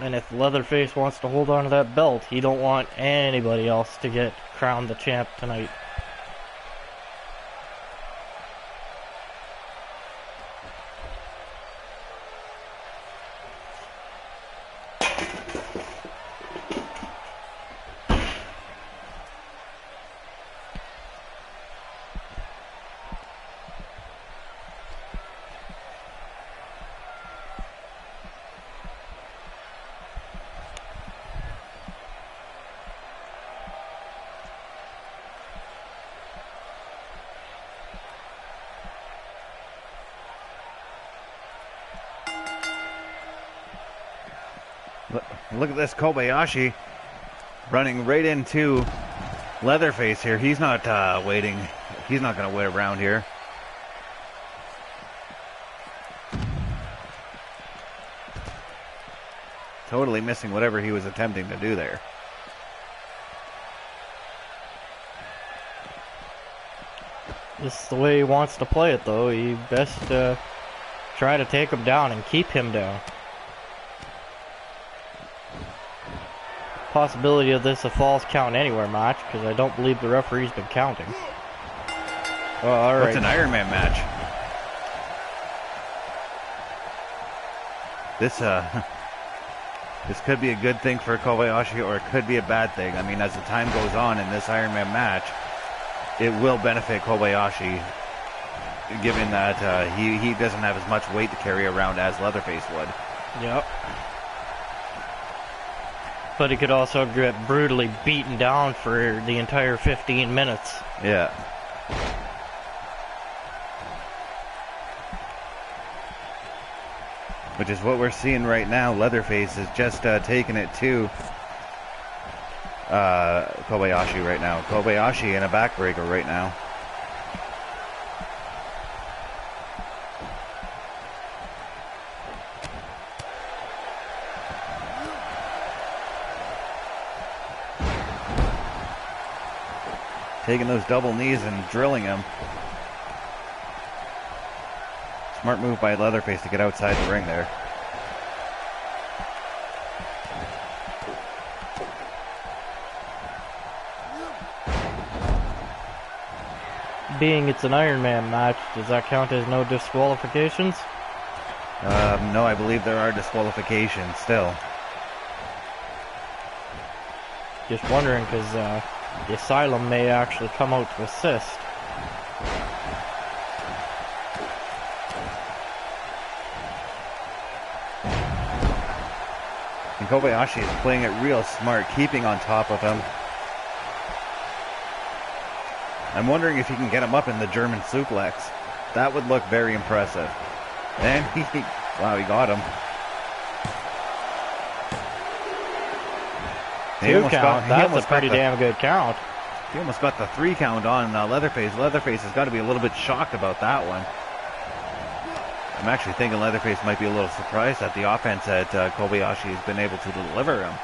And if Leatherface wants to hold on to that belt, he don't want anybody else to get crowned the champ tonight. Look at this Kobayashi running right into Leatherface here. He's not waiting. He's not going to wait around here. Totally missing whatever he was attempting to do there. This is the way he wants to play it, though. He best try to take him down and keep him down. Possibility of this a false count anywhere match, because I don't believe the referee's been counting. Oh, all right. It's an Iron Man match. This could be a good thing for Kobayashi, or it could be a bad thing. I mean, as the time goes on in this Iron Man match, it will benefit Kobayashi, given that he doesn't have as much weight to carry around as Leatherface would. Yep. But he could also get brutally beaten down for the entire 15 minutes. Yeah. Which is what we're seeing right now. Leatherface is just taking it to Kobayashi right now. Kobayashi in a backbreaker right now. Taking those double knees and drilling him. Smart move by Leatherface to get outside the ring there. Being it's an Iron Man match, does that count as no disqualifications? No, I believe there are disqualifications still. Just wondering, because the Asylum may actually come out to assist. And Kobayashi is playing it real smart, keeping on top of him. I'm wondering if he can get him up in the German suplex. That would look very impressive. And wow, he got him. Two count. That's a pretty damn good count. He almost got the 3 count on Leatherface. Leatherface has got to be a little bit shocked about that one. I'm actually thinking Leatherface might be a little surprised at the offense that Kobayashi has been able to deliver him.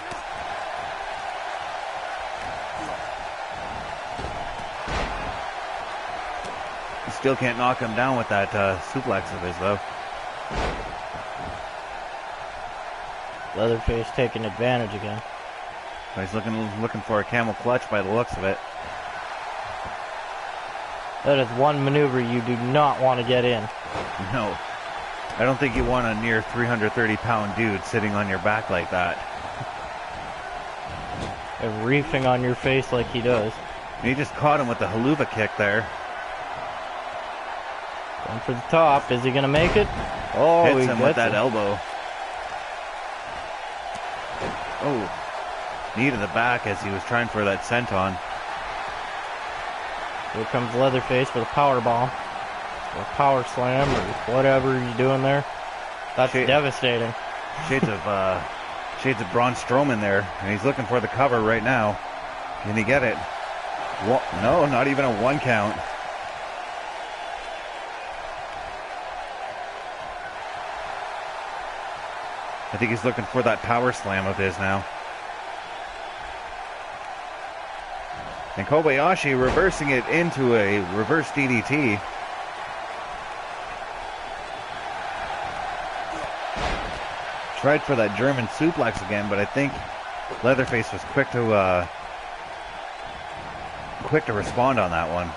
He still can't knock him down with that suplex of his, though. Leatherface taking advantage again. He's looking for a camel clutch by the looks of it. That is one maneuver you do not want to get in. No. I don't think you want a near 330-pound dude sitting on your back like that. And reefing on your face like he does. And he just caught him with the haluva kick there. Going for the top. Is he going to make it? Oh, hits he him gets with that it. elbow. Oh. Knee to the back as he was trying for that senton. Here comes Leatherface with a power bomb. Or a power slam or whatever he's doing there. That's devastating. Shades of Braun Strowman there. And he's looking for the cover right now. Can he get it? No, not even a 1 count. I think he's looking for that power slam of his now. And Kobayashi reversing it into a reverse DDT. Tried for that German suplex again, but I think Leatherface was quick to respond on that one.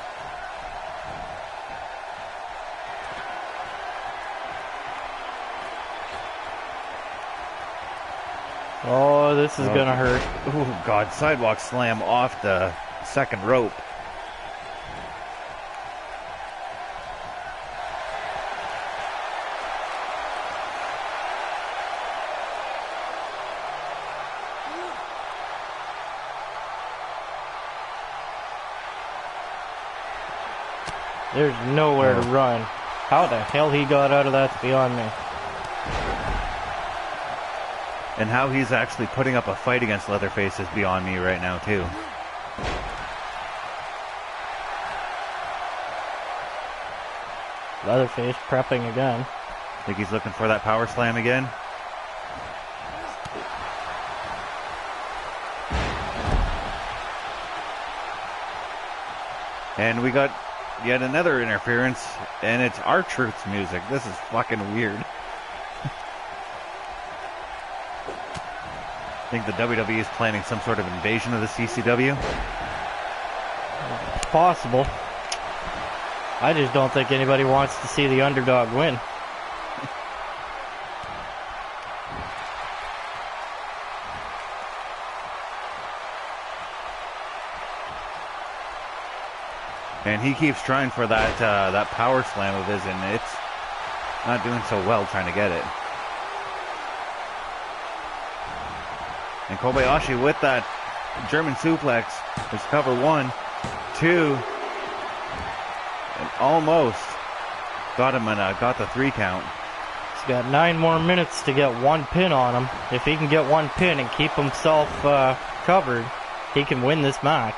Oh, this is gonna hurt. Oh God, sidewalk slam off the second rope. There's nowhere to run. How the hell he got out of that's beyond me. And how he's actually putting up a fight against Leatherface is beyond me right now, too. Leatherface prepping again. Think he's looking for that power slam again. And we got yet another interference, and it's R-Truth's music. This is fucking weird. I think the WWE is planning some sort of invasion of the CCW. It's possible. I just don't think anybody wants to see the underdog win. And he keeps trying for that that power slam of his, and it's not doing so well trying to get it. And Kobayashi with that German suplex is cover 1, 2, and almost got him and got the 3 count. He's got 9 more minutes to get 1 pin on him. If he can get 1 pin and keep himself covered, he can win this match.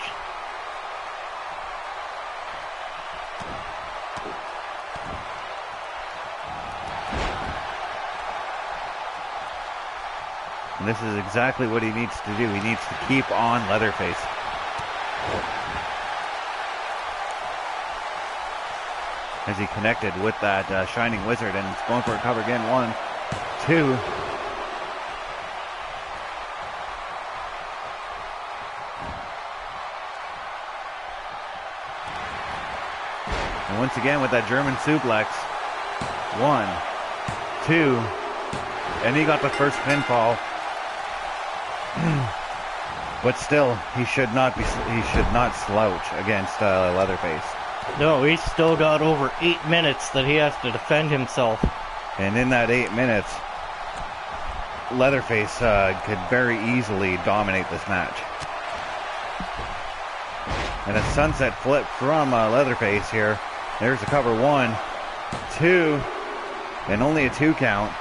And this is exactly what he needs to do. He needs to keep on Leatherface. As he connected with that Shining Wizard, and it's going for a cover again. 1, 2. And once again with that German suplex. 1, 2. And he got the first pinfall. But still, he should not slouch against Leatherface. No, he's still got over 8 minutes that he has to defend himself. And in that 8 minutes, Leatherface could very easily dominate this match. And a sunset flip from Leatherface here. There's the cover. 1, 2, and only a 2 count.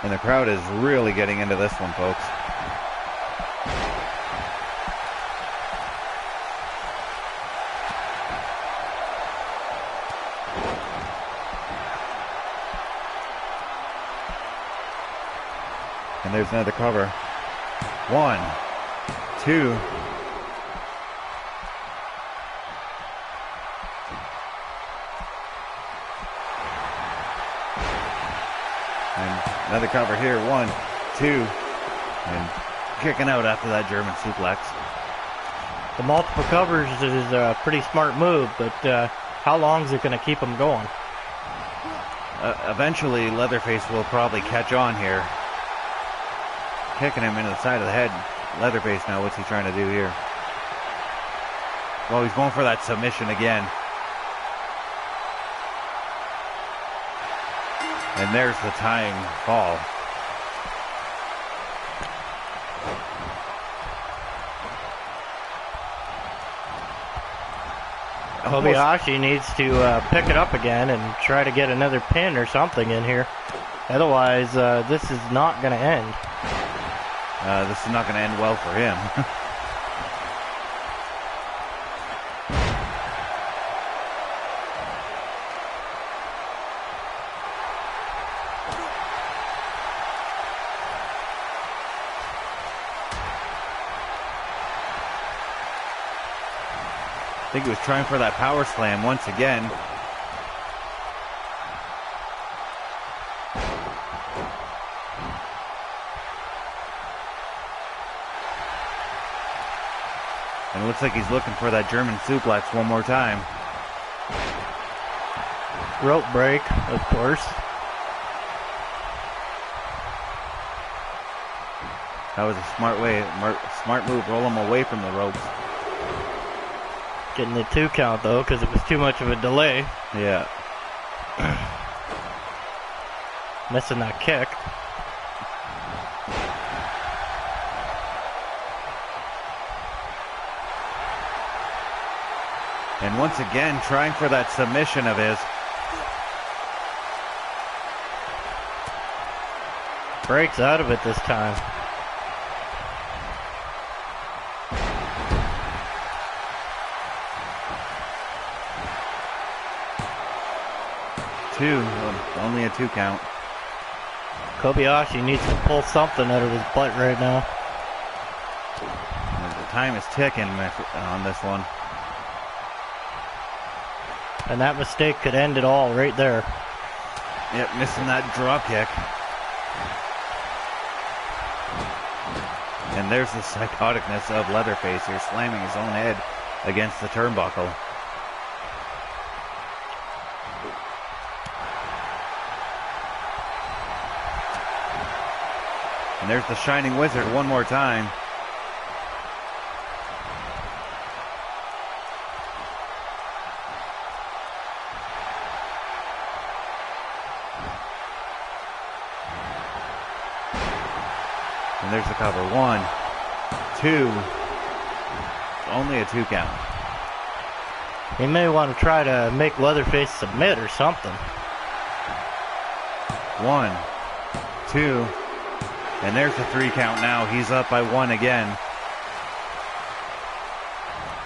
And the crowd is really getting into this one, folks. And there's another cover. 1, 2. Another cover here, 1, 2, and kicking out after that German suplex. The multiple covers is a pretty smart move, but how long is it going to keep him going? Eventually, Leatherface will probably catch on here. Kicking him into the side of the head. Leatherface now, what's he trying to do here? Well, he's going for that submission again. And there's the tying fall. Kobayashi needs to pick it up again and try to get another pin or something in here. Otherwise, this is not going to end. This is not going to end well for him. I think he was trying for that power slam once again. And it looks like he's looking for that German suplex one more time. Rope break, of course. That was a smart move. Roll him away from the ropes. Getting the 2 count though, because it was too much of a delay. Yeah. Missing that kick. And once again, trying for that submission of his. Breaks out of it this time. Only a 2 count. Kobayashi needs to pull something out of his butt right now. And the time is ticking on this one. And that mistake could end it all right there. Yep, missing that drop kick. And there's the psychoticness of Leatherface here, slamming his own head against the turnbuckle. And there's the Shining Wizard one more time. And there's the cover. 1, 2. Only a 2 count. He may want to try to make Leatherface submit or something. 1, 2. And there's the 3 count now. He's up by 1 again.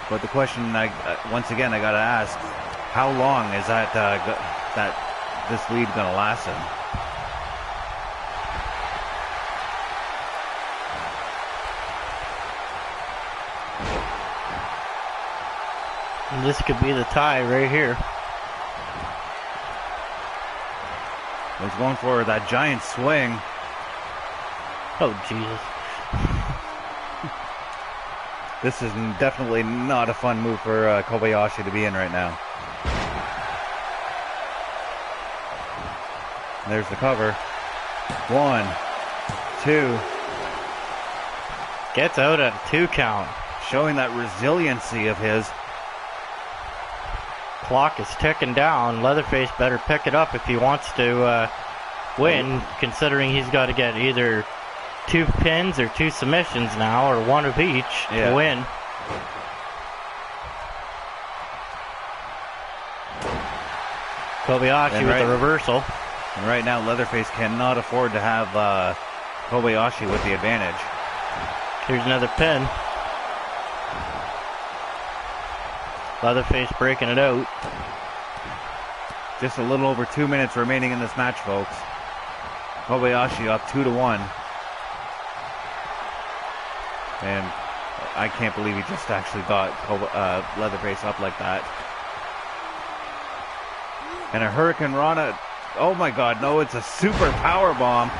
But the question, once again, I got to ask, how long is that this lead going to last him? And this could be the tie right here. He's going for that giant swing. Oh, Jesus. This is definitely not a fun move for Kobayashi to be in right now. There's the cover. 1, 2. Gets out at a 2 count. Showing that resiliency of his. Clock is ticking down. Leatherface better pick it up if he wants to win, considering he's got to get either 2 pins or 2 submissions now, or 1 of each to win. Kobayashi with the reversal. And right now, Leatherface cannot afford to have Kobayashi with the advantage. Here's another pin. Leatherface breaking it out. Just a little over 2 minutes remaining in this match, folks. Kobayashi up 2-1. And I can't believe he just actually got Leatherface up like that. And a Hurricane Rana. Oh my God, no, it's a super power bomb.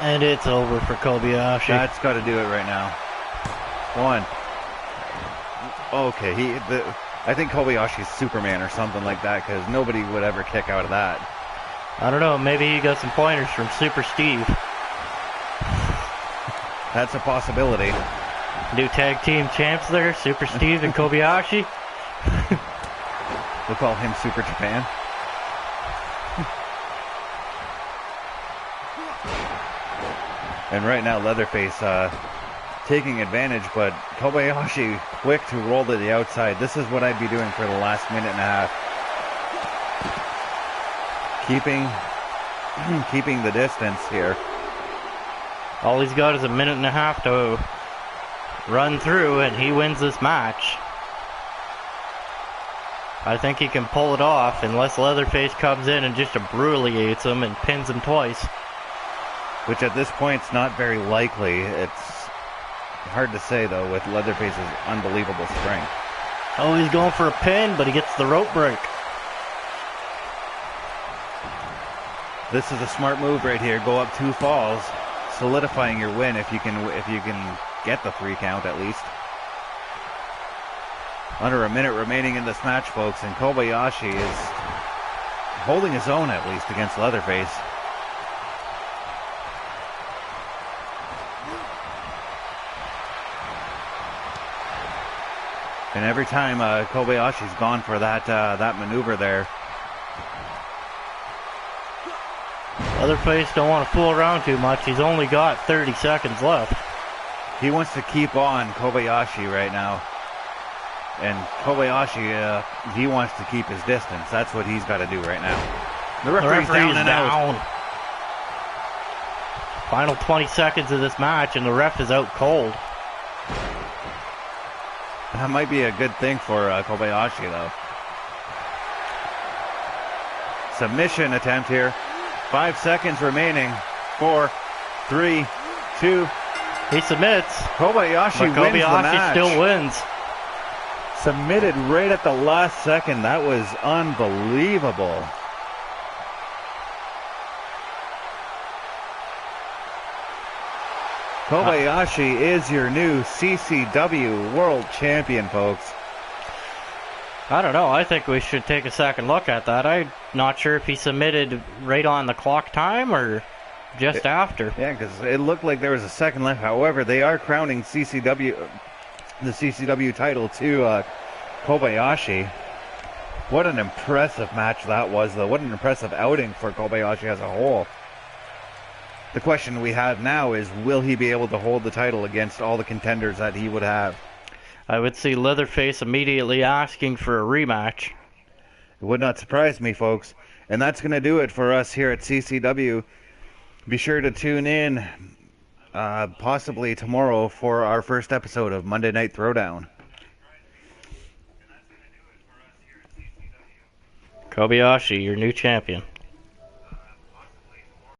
And it's over for Kobayashi. That's got to do it right now. 1. Okay, I think Kobayashi's Superman or something like that, because nobody would ever kick out of that. I don't know, maybe he got some pointers from Super Steve. That's a possibility. New tag team champs there, Super Steve and Kobayashi. We'll call him Super Japan. And right now, Leatherface taking advantage, but Kobayashi quick to roll to the outside. This is what I'd be doing for the last minute and a half. Keeping the distance here. All he's got is a minute and a half to run through, and he wins this match. I think he can pull it off unless Leatherface comes in and just abbreviates him and pins him twice. Which at this point is not very likely. It's hard to say though with Leatherface's unbelievable strength. Oh, he's going for a pin, but he gets the rope break. This is a smart move right here. Go up 2 falls, solidifying your win if you can get the 3 count at least. Under a minute remaining in this match, folks, and Kobayashi is holding his own at least against Leatherface. And every time Kobayashi's gone for that maneuver there. Leatherface don't want to fool around too much. He's only got 30 seconds left. He wants to keep on Kobayashi right now. And Kobayashi, he wants to keep his distance. That's what he's got to do right now. The referee's down and out. Final 20 seconds of this match, and the ref is out cold. That might be a good thing for Kobayashi, though. Submission attempt here. 5 seconds remaining. 4, 3, 2. He submits. Kobayashi wins the match. Kobayashi still wins. Submitted right at the last second. That was unbelievable. Kobayashi is your new CCW World Champion, folks. I don't know. I think we should take a second look at that. I'm not sure if he submitted right on the clock time or just after. Yeah, because it looked like there was a second left. However, they are crowning the CCW title to Kobayashi. What an impressive match that was, though. What an impressive outing for Kobayashi as a whole. The question we have now is, will he be able to hold the title against all the contenders that he would have? I would see Leatherface immediately asking for a rematch. It would not surprise me, folks. And that's going to do it for us here at CCW. Be sure to tune in possibly tomorrow for our first episode of Monday Night Throwdown. Kobayashi, your new champion.